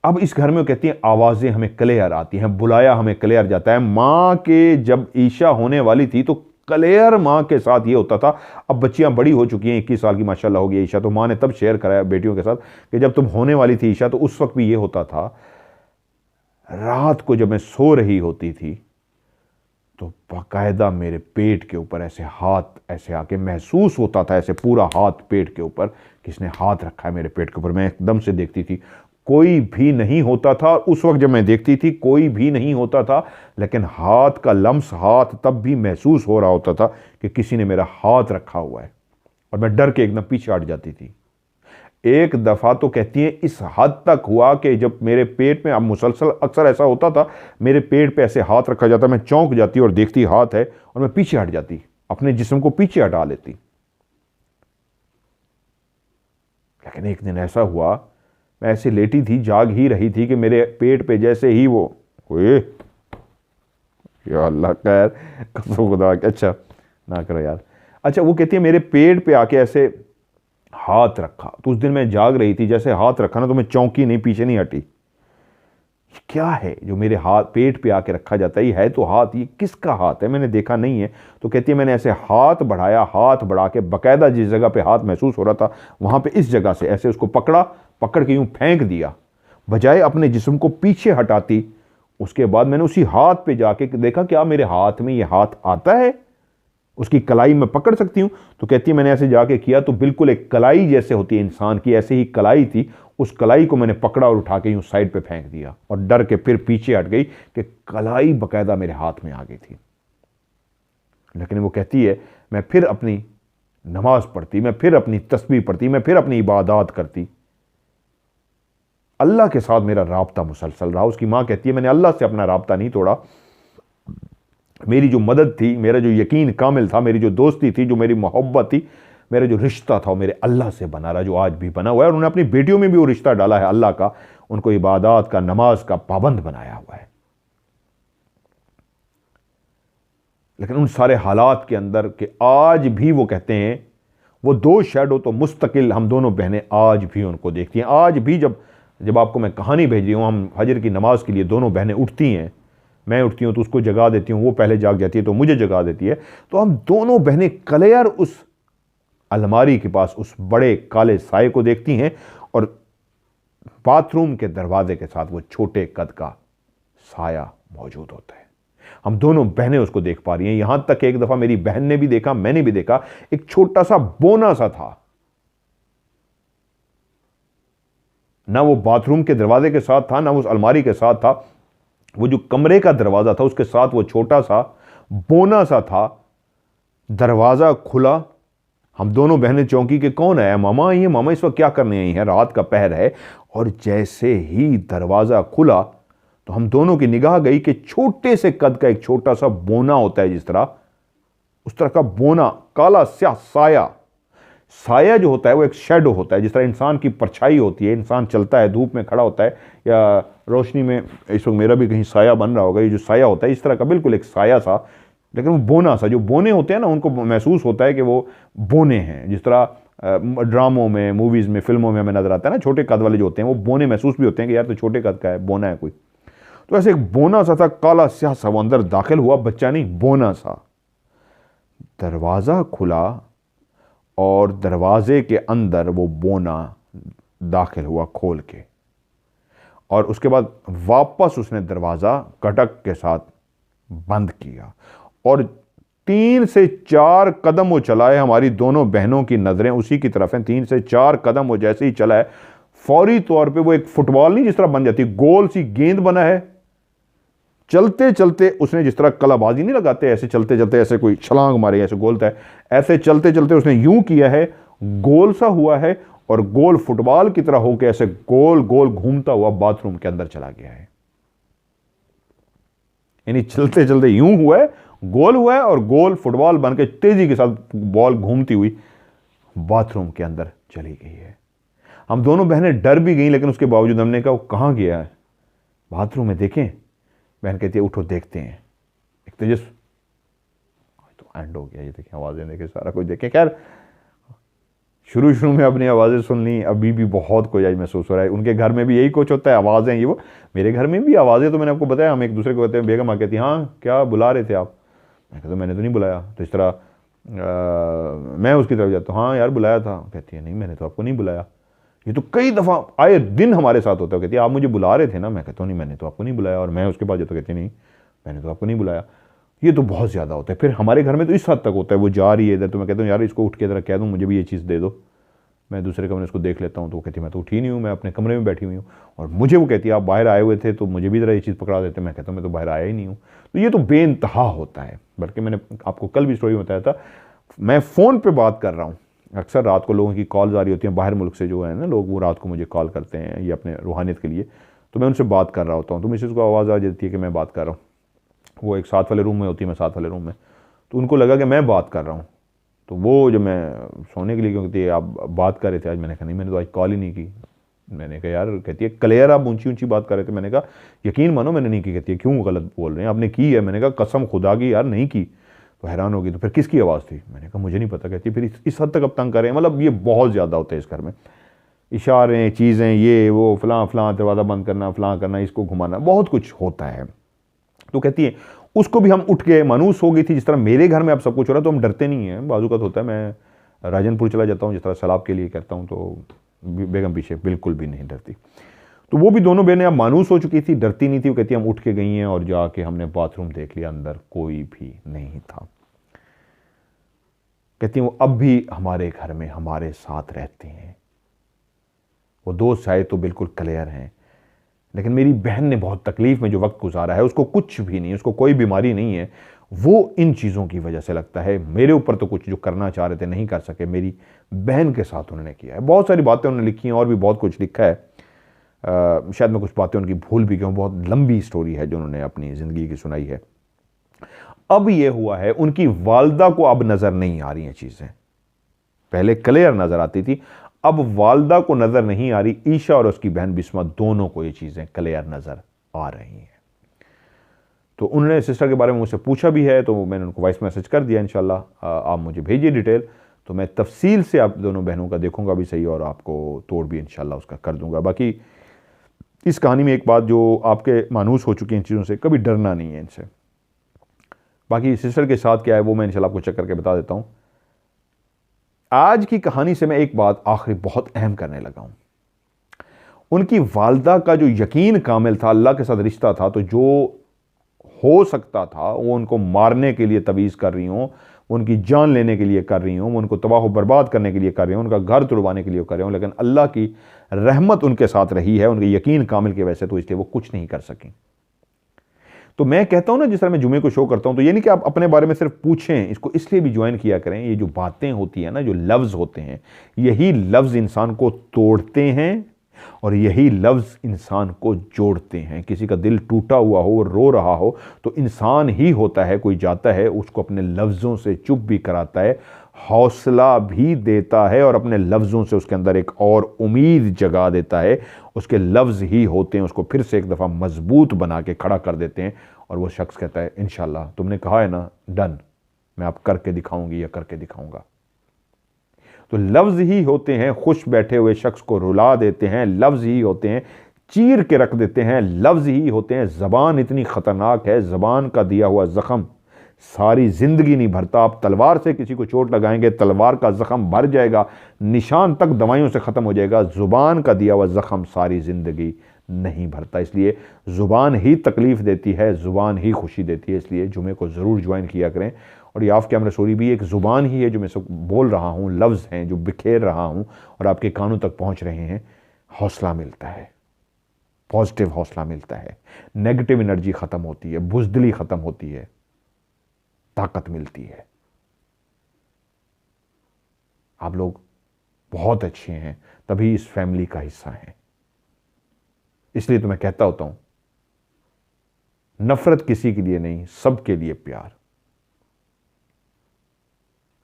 अब इस घर में वो कहती हैं आवाज़ें हमें क्लियर आती हैं, बुलाया हमें क्लियर जाता है। माँ के जब ईशा होने वाली थी तो क्लियर माँ के साथ ये होता था, अब बच्चियाँ बड़ी हो चुकी हैं, 21 साल की माशाल्लाह हो गई ईशा, तो माँ ने तब शेयर कराया बेटियों के साथ कि जब तुम होने वाली थी ईशा तो उस वक्त भी ये होता था, रात को जब मैं सो रही होती थी तो बाकायदा मेरे पेट के ऊपर ऐसे हाथ ऐसे आके महसूस होता था, ऐसे पूरा हाथ पेट के ऊपर किसने हाथ रखा है मेरे पेट के ऊपर। मैं एकदम से देखती थी, कोई भी नहीं होता था, उस वक्त जब मैं देखती थी कोई भी नहीं होता था, लेकिन हाथ का लम्स हाथ तब भी महसूस हो रहा होता था कि किसी ने मेरा हाथ रखा हुआ है, और मैं डर के एकदम पीछे हट जाती थी। एक दफ़ा तो कहती हैं इस हद तक हुआ कि जब मेरे पेट में, अब मुसलसल अक्सर ऐसा होता था, मेरे पेट पे ऐसे हाथ रखा जाता, मैं चौंक जाती और देखती हाथ है और मैं पीछे हट जाती, अपने जिस्म को पीछे हटा लेती। लेकिन एक दिन ऐसा हुआ, मैं ऐसे लेटी थी, जाग ही रही थी कि मेरे पेट पे जैसे ही वो हुए, या अल्लाह खैर, कसम खुदा के, अच्छा ना करो यार। अच्छा, वो कहती है मेरे पेट पे आके ऐसे हाथ रखा, तो उस दिन मैं जाग रही थी, जैसे हाथ रखा ना तो मैं चौंकी नहीं, पीछे नहीं हटी। क्या है जो मेरे हाथ पेट पे आके रखा जाता है? ये है तो हाथ, ये किसका हाथ है? मैंने देखा नहीं है। तो कहती है मैंने ऐसे हाथ बढ़ाया, हाथ बढ़ा के बाकायदा जिस जगह पे हाथ महसूस हो रहा था वहां पे इस जगह से ऐसे उसको पकड़ा, पकड़ के यूं फेंक दिया, बजाय अपने जिस्म को पीछे हटाती। उसके बाद मैंने उसी हाथ पे जाके देखा क्या मेरे हाथ में ये हाथ आता है, उसकी कलाई में पकड़ सकती हूं। तो कहती है मैंने ऐसे जाके किया तो बिल्कुल एक कलाई जैसे होती है इंसान की, ऐसे ही कलाई थी, उस कलाई को मैंने पकड़ा और उठा के यूं साइड पे फेंक दिया और डर के फिर पीछे हट गई कि कलाई बकायदा मेरे हाथ में आ गई थी। लेकिन वो कहती है मैं फिर अपनी नमाज पढ़ती, मैं फिर अपनी तस्बीह पढ़ती, मैं फिर अपनी इबादत करती। अल्लाह के साथ मेरा राब्ता मुसलसल रहा। उसकी मां कहती है मैंने अल्लाह से अपना राब्ता नहीं तोड़ा। मेरी जो मदद थी, मेरा जो यकीन कामिल था, मेरी जो दोस्ती थी, जो मेरी मोहब्बत थी, मेरा जो रिश्ता था वो मेरे अल्लाह से बना रहा, जो आज भी बना हुआ है। और उन्होंने अपनी बेटियों में भी वो रिश्ता डाला है अल्लाह का, उनको इबादत का, नमाज का पाबंद बनाया हुआ है। लेकिन उन सारे हालात के अंदर कि आज भी वो कहते हैं वो दो शैडो तो मुस्तकिल हम दोनों बहनें आज भी उनको देखती हैं। आज भी जब आपको मैं कहानी भेज रही हूँ, हम फजर की नमाज के लिए दोनों बहनें उठती हैं, मैं उठती हूँ तो उसको जगा देती हूँ, वो पहले जाग जाती है तो मुझे जगा देती है, तो हम दोनों बहनें क्लियर उस अलमारी के पास उस बड़े काले साये को देखती हैं और बाथरूम के दरवाजे के साथ वो छोटे कद का साया मौजूद होता है। हम दोनों बहनें उसको देख पा रही हैं। यहां तक एक दफा मेरी बहन ने भी देखा, मैंने भी देखा, एक छोटा सा बोना सा था, ना वो बाथरूम के दरवाजे के साथ था, ना उस अलमारी के साथ था, वो जो कमरे का दरवाजा था उसके साथ वो छोटा सा बोना सा था। दरवाजा खुला, हम दोनों बहनें चौंकी कि कौन है? मामा आई है, मामा इस वक्त क्या करने आई है, रात का पहर है। और जैसे ही दरवाजा खुला तो हम दोनों की निगाह गई कि छोटे से कद का एक छोटा सा बोना होता है, जिस तरह उस तरह का बोना, काला स्याह साया। साया जो होता है वो एक शेडो होता है, जिस तरह इंसान की परछाई होती है, इंसान चलता है, धूप में खड़ा होता है या रोशनी में, इस वक्त मेरा भी कहीं साया बन रहा होगा, ये जो साया होता है इस तरह का बिल्कुल एक साया सा, लेकिन वो बोना सा, जो बोने होते हैं ना उनको महसूस होता है कि वो बोने हैं। जिस तरह ड्रामों में, मूवीज़ में, फिल्मों में हमें नजर आता है ना, छोटे कद वाले जो होते हैं वो बोने महसूस भी होते हैं कि यार तो छोटे कद का है, बोना है कोई। तो ऐसे एक बोना सा था, काला स्याह सा, वो अंदर दाखिल हुआ, बच्चा नहीं, बोना सा। दरवाज़ा खुला और दरवाजे के अंदर वो बोना दाखिल हुआ खोल के, और उसके बाद वापस उसने दरवाज़ा कटक के साथ बंद किया और 3 से 4 कदम वो चला है। हमारी दोनों बहनों की नज़रें उसी की तरफ हैं। 3 से 4 कदम वो जैसे ही चला है, फौरी तौर पे वो एक फुटबॉल नहीं जिस तरह बन जाती, गोल सी गेंद बना है। चलते चलते उसने जिस तरह कलाबाजी नहीं लगाते, ऐसे चलते चलते ऐसे कोई छलांग मारे, ऐसे गोलता है, ऐसे चलते चलते उसने यूं किया है, गोल सा हुआ है और गोल फुटबॉल की तरह होकर ऐसे गोल गोल घूमता हुआ बाथरूम के अंदर चला गया है। यानी चलते चलते यूं हुआ है, गोल हुआ है और गोल फुटबॉल बन के तेजी के साथ बॉल घूमती हुई बाथरूम के अंदर चली गई है। हम दोनों बहनें डर भी गई, लेकिन उसके बावजूद हमने कहा वो कहां गया है, बाथरूम में देखें। बहन कहती है उठो देखते हैं। एक तेजस तो एंड हो गया, ये देखें आवाज़ें देखें, सारा कुछ देखें। खैर शुरू में अपनी आवाज़ें सुन ली, अभी भी बहुत कुछ आज महसूस हो रहा है। उनके घर में भी यही कुछ होता है, आवाज़ें ये वो। मेरे घर में भी आवाज़ें, तो मैंने आपको बताया, हम एक दूसरे को कहते हैं। बेगम आ कहती हाँ क्या बुला रहे थे आप? मैं कहता मैंने तो नहीं बुलाया। तो इस तरह मैं उसकी तरफ जाता हूँ, हाँ यार बुलाया था। कहती है नहीं मैंने तो आपको नहीं बुलाया। ये तो कई दफ़ा आए दिन हमारे साथ होता है। कहती है आप मुझे बुला रहे थे ना? मैं कहता हूँ नहीं मैंने तो आपको नहीं बुलाया। और मैं उसके पास जाता, कहती नहीं मैंने तो आपको नहीं बुलाया। ये तो बहुत ज़्यादा होता है। फिर हमारे घर में तो इस हद तक होता है, वो जा रही है इधर तो मैं कहता हूँ यार इसको उठ के इधर कह दूँ मुझे भी ये चीज़ दे दो, मैं दूसरे कमरे उसको देख लेता हूँ। तो वो कहती है मैं तो उठी नहीं हूँ, मैं अपने कमरे में बैठी हुई हूँ। और मुझे वो कहती है आप बाहर आए हुए थे तो मुझे भी ज़रा ये चीज़ पकड़ा देते। मैं कहता हूँ मैं तो बाहर आया ही नहीं हूँ। तो ये तो बेइंतहा होता है। बल्कि मैंने आपको कल भी स्टोरी में बताया था, मैं फ़ोन पर बात कर रहा हूँ, अक्सर रात को लोगों की कॉल्स आ रही होती हैं बाहर मुल्क से, जो है ना लोग, वो रात को मुझे कॉल करते हैं ये अपने रूहानियत के लिए, तो मैं उनसे बात कर रहा होता हूँ, तो मुझे उसको आवाज़ आ जाती है कि मैं बात कर रहा हूँ। वो एक साथ वाले रूम में होती है, मैं साथ वाले रूम में, तो उनको लगा कि मैं बात कर रहा हूँ। तो वो जब मैं सोने के लिए, क्योंकि आप बात कर रहे थे आज, मैंने कहा नहीं मैंने तो आज कॉल ही नहीं की। मैंने कहा यार, कहती है क्लियर आप ऊंची ऊंची बात कर रहे थे। मैंने कहा यकीन मानो मैंने नहीं की। कहती है क्यों गलत बोल रहे हैं, आपने की है। मैंने कहा कसम खुदा की यार नहीं की। तो हैरान होगी, तो फिर किसकी आवाज़ थी? मैंने कहा मुझे नहीं पता। कहती है फिर इस हद तक अब तंग करें, मतलब ये बहुत ज़्यादा होता है इस घर में, इशारे चीज़ें ये वो फलां फलां, दरवाज़ा बंद करना, फलां करना, इसको घुमाना, बहुत कुछ होता है। तो कहती है उसको भी हम उठ के मानूस हो गई थी, जिस तरह मेरे घर में अब सब कुछ हो रहा है तो हम डरते नहीं हैं। बाजू का तो होता है, मैं राजनपुर चला जाता हूँ जिस तरह सलाब के लिए करता हूँ, तो बेगम पीछे बिल्कुल भी नहीं डरती। तो वो भी दोनों बहनें अब मानूस हो चुकी थी, डरती नहीं थी। वो कहती है हम उठ के गई हैं और जाके हमने बाथरूम देख लिया, अंदर कोई भी नहीं था। कहती हैं वो अब भी हमारे घर में हमारे साथ रहते हैं। वो दोस्त चाहे तो बिल्कुल क्लियर हैं, लेकिन मेरी बहन ने बहुत तकलीफ में जो वक्त गुजारा है, उसको कुछ भी नहीं, उसको कोई बीमारी नहीं है, वो इन चीज़ों की वजह से लगता है मेरे ऊपर तो कुछ जो करना चाह रहे थे नहीं कर सके, मेरी बहन के साथ उन्होंने किया है। बहुत सारी बातें उन्होंने लिखी हैं और भी बहुत कुछ लिखा है। शायद मैं कुछ बातें उनकी भूल भी गया हूँ, बहुत लंबी स्टोरी है जो उन्होंने अपनी ज़िंदगी की सुनाई है। अब ये हुआ है, उनकी वालदा को अब नज़र नहीं आ रही हैं चीज़ें, पहले क्लियर नज़र आती थी, अब वालदा को नज़र नहीं आ रही। ईशा और उसकी बहन बिस्मा दोनों को ये चीज़ें क्लियर नज़र आ रही हैं। तो उन्होंने सिस्टर के बारे में मुझसे पूछा भी है, तो मैंने उनको वॉइस मैसेज कर दिया। इंशाल्लाह आप मुझे भेजिए डिटेल, तो मैं तफसील से आप दोनों बहनों का देखूंगा भी सही, और आपको तोड़ भी इंशाल्लाह उसका कर दूंगा। बाकी इस कहानी में एक बात जो आपके मानूस हो चुकी है इन चीज़ों से, कभी डरना नहीं है इनसे। बाकी सिस्टर के साथ क्या है वो मैं इंशाल्लाह आपको चेक करके बता देता हूँ। आज की कहानी से मैं एक बात आखिरी बहुत अहम करने लगा हूँ। उनकी वालदा का जो यकीन कामिल था, अल्लाह के साथ रिश्ता था, तो जो हो सकता था वो उनको मारने के लिए तवीज़ कर रही हूँ, उनकी जान लेने के लिए कर रही हूँ, उनको तबाह बर्बाद करने के लिए कर रही हूँ, उनका घर तुड़वाने के लिए कर रही हूँ, लेकिन अल्लाह की रहमत उनके साथ रही है, उनके यकीन कामिल की वजह से, तो इसलिए वो कुछ नहीं कर सकें। तो मैं कहता हूं ना, जिस तरह मैं जुमे को शो करता हूं, तो ये नहीं कि आप अपने बारे में सिर्फ पूछें, इसको इसलिए भी ज्वाइन किया करें। ये जो बातें होती है ना, जो लफ्ज़ होते हैं, यही लफ्ज़ इंसान को तोड़ते हैं और यही लफ्ज़ इंसान को जोड़ते हैं। किसी का दिल टूटा हुआ हो, रो रहा हो, तो इंसान ही होता है, कोई जाता है उसको अपने लफ्ज़ों से चुप भी कराता है, हौसला भी देता है, और अपने लफ्ज़ों से उसके अंदर एक और उम्मीद जगा देता है। उसके लफ्ज़ ही होते हैं उसको फिर से एक दफ़ा मजबूत बना के खड़ा कर देते हैं, और वो शख्स कहता है इंशाल्लाह तुमने कहा है ना, डन, मैं आप करके दिखाऊंगी या करके दिखाऊंगा। तो लफ्ज़ ही होते हैं खुश बैठे हुए शख्स को रुला देते हैं, लफ्ज़ ही होते हैं चीर के रख देते हैं, लफ्ज़ ही होते हैं। ज़बान इतनी ख़तरनाक है, ज़बान का दिया हुआ ज़ख़म सारी ज़िंदगी नहीं भरता। आप तलवार से किसी को चोट लगाएंगे, तलवार का ज़ख़म भर जाएगा, निशान तक दवाइयों से ख़त्म हो जाएगा। ज़ुबान का दिया हुआ ज़ख़म सारी ज़िंदगी नहीं भरता। इसलिए ज़ुबान ही तकलीफ़ देती है, ज़ुबान ही खुशी देती है। इसलिए जुमे को ज़रूर ज्वाइन किया करें। और ये ऑफ कैमरा स्टोरी भी एक ज़ुबान ही है जो मैं सब बोल रहा हूँ, लफ्ज़ हैं जो बिखेर रहा हूँ और आपके कानों तक पहुँच रहे हैं। हौसला मिलता है, पॉजिटिव हौसला मिलता है, नेगेटिव एनर्जी ख़त्म होती है, बुज़दिली ख़त्म होती है, ताकत मिलती है। आप लोग बहुत अच्छे हैं, तभी इस फैमिली का हिस्सा हैं। इसलिए तो मैं कहता होता हूं, नफरत किसी के लिए नहीं, सबके लिए प्यार।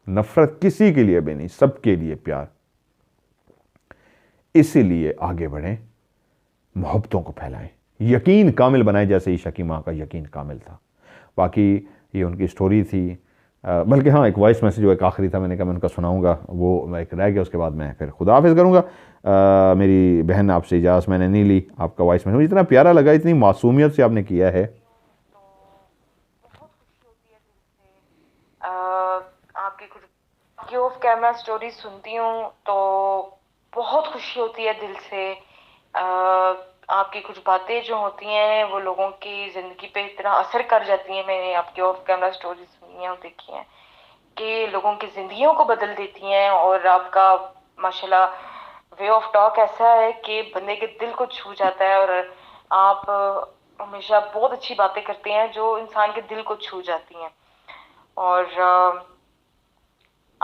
नफरत किसी के लिए भी नहीं, सबके लिए प्यार। इसीलिए आगे बढ़ें, मोहब्बतों को फैलाएं, यकीन कामिल बनाएं, जैसे ईशा की मां का यकीन कामिल था। बाकी ये उनकी स्टोरी थी। बल्कि हाँ, एक वॉइस मैसेज जो एक आखिरी था, मैंने कहा मैं उनका सुनाऊंगा, वो मैं एक रह गया, उसके बाद मैं फिर खुदा हाफिज़ करूँगा। मेरी बहन आपसे इजाज़त मैंने नहीं ली। आपका वॉइस मैसेज मुझे इतना प्यारा लगा, इतनी मासूमियत से आपने किया है। आपकी कुछ की ऑफ कैमरा स्टोरी सुनती हूँ तो बहुत खुशी होती है दिल से। आपकी कुछ बातें जो होती हैं वो लोगों की ज़िंदगी पे इतना असर कर जाती हैं। मैंने आपकी ऑफ कैमरा स्टोरी सुनी है और देखी है कि लोगों की ज़िंदगियों को बदल देती हैं। और आपका माशाल्लाह वे ऑफ टॉक ऐसा है कि बंदे के दिल को छू जाता है। और आप हमेशा बहुत अच्छी बातें करते हैं जो इंसान के दिल को छू जाती हैं। और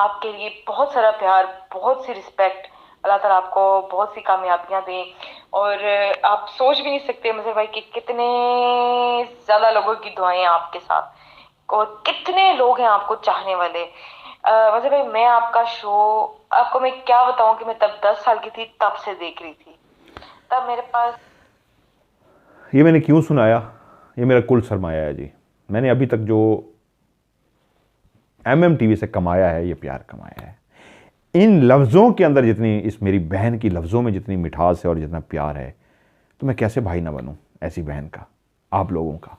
आपके लिए बहुत सारा प्यार, बहुत सी रिस्पेक्ट। अल्लाह ताला आपको बहुत सी कामयाबियां दें। और आप सोच भी नहीं सकते मज़हर भाई कि कितने ज्यादा लोगों की दुआएं हैं आपके साथ और कितने लोग हैं आपको चाहने वाले। मज़हर भाई, मैं आपका शो, आपको मैं क्या बताऊं कि मैं तब 10 साल की थी, तब से देख रही थी। तब मेरे पास ये मैंने क्यों सुनाया, ये मेरा कुल सरमाया है जी। मैंने अभी तक जो MMTV से कमाया है, ये प्यार कमाया है। इन लफ्ज़ों के अंदर जितनी, इस मेरी बहन की लफ्ज़ों में जितनी मिठास है और जितना प्यार है, तो मैं कैसे भाई ना बनूं ऐसी बहन का, आप लोगों का।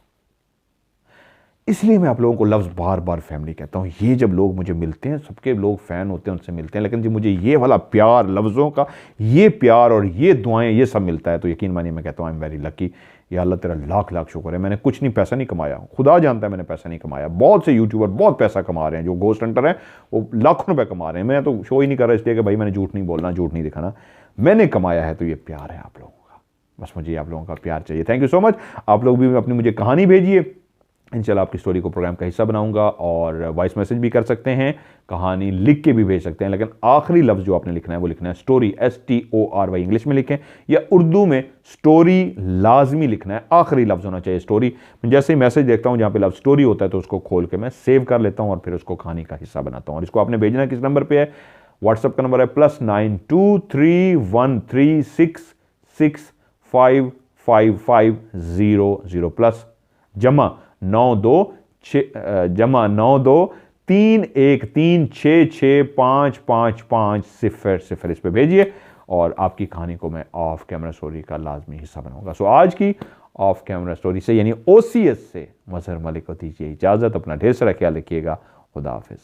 इसलिए मैं आप लोगों को लफ्ज़ बार बार फैमिली कहता हूँ। ये जब लोग मुझे मिलते हैं, सबके लोग फ़ैन होते हैं, उनसे मिलते हैं, लेकिन जब मुझे ये वाला प्यार, लफ्ज़ों का ये प्यार और ये दुआएं, ये सब मिलता है, तो यकीन मानिए मैं कहता हूँ आई एम वेरी लकी। या अल्लाह तेरा लाख लाख शुक्र है। मैंने कुछ नहीं, पैसा नहीं कमाया, खुदा जानता है मैंने पैसा नहीं कमाया। बहुत से यूट्यूबर बहुत पैसा कमा रहे हैं, जो गोस्ट हंटर हैं वो लाखों रुपये कमा रहे हैं। मैं तो शो ही नहीं कर रहा इसलिए कि भाई मैंने झूठ नहीं बोलना, झूठ नहीं दिखाना। मैंने कमाया है तो ये प्यार है आप लोगों का। बस मुझे आप लोगों का प्यार चाहिए। Thank you so much. आप लोग भी अपनी मुझे कहानी भेजिए, इंशाल्लाह आपकी स्टोरी को प्रोग्राम का हिस्सा बनाऊंगा। और वॉइस मैसेज भी कर सकते हैं, कहानी लिख के भी भेज सकते हैं, लेकिन आखिरी लफ्ज़ जो आपने लिखना है वो लिखना है स्टोरी, STORY इंग्लिश में लिखें, या उर्दू में स्टोरी लाजमी लिखना है। आखिरी लफ्ज़ होना चाहिए स्टोरी। जैसे ही मैसेज देखता हूँ जहाँ पे लफ्ज़ स्टोरी होता है तो उसको खोल के मैं सेव कर लेता हूँ और फिर उसको कहानी का हिस्सा बनाता हूँ। और इसको आपने भेजना किस नंबर पर है? व्हाट्सएप का नंबर है +923136655500 प्लस जमा 923136655500। इस पे भेजिए और आपकी कहानी को मैं ऑफ कैमरा स्टोरी का लाजमी हिस्सा बनाऊंगा। सो आज की ऑफ कैमरा स्टोरी से यानी OCS से मजहर मलिक को दीजिए इजाज़त। अपना ढेर सारा ख्याल रखिएगा। खुदा हाफिज़।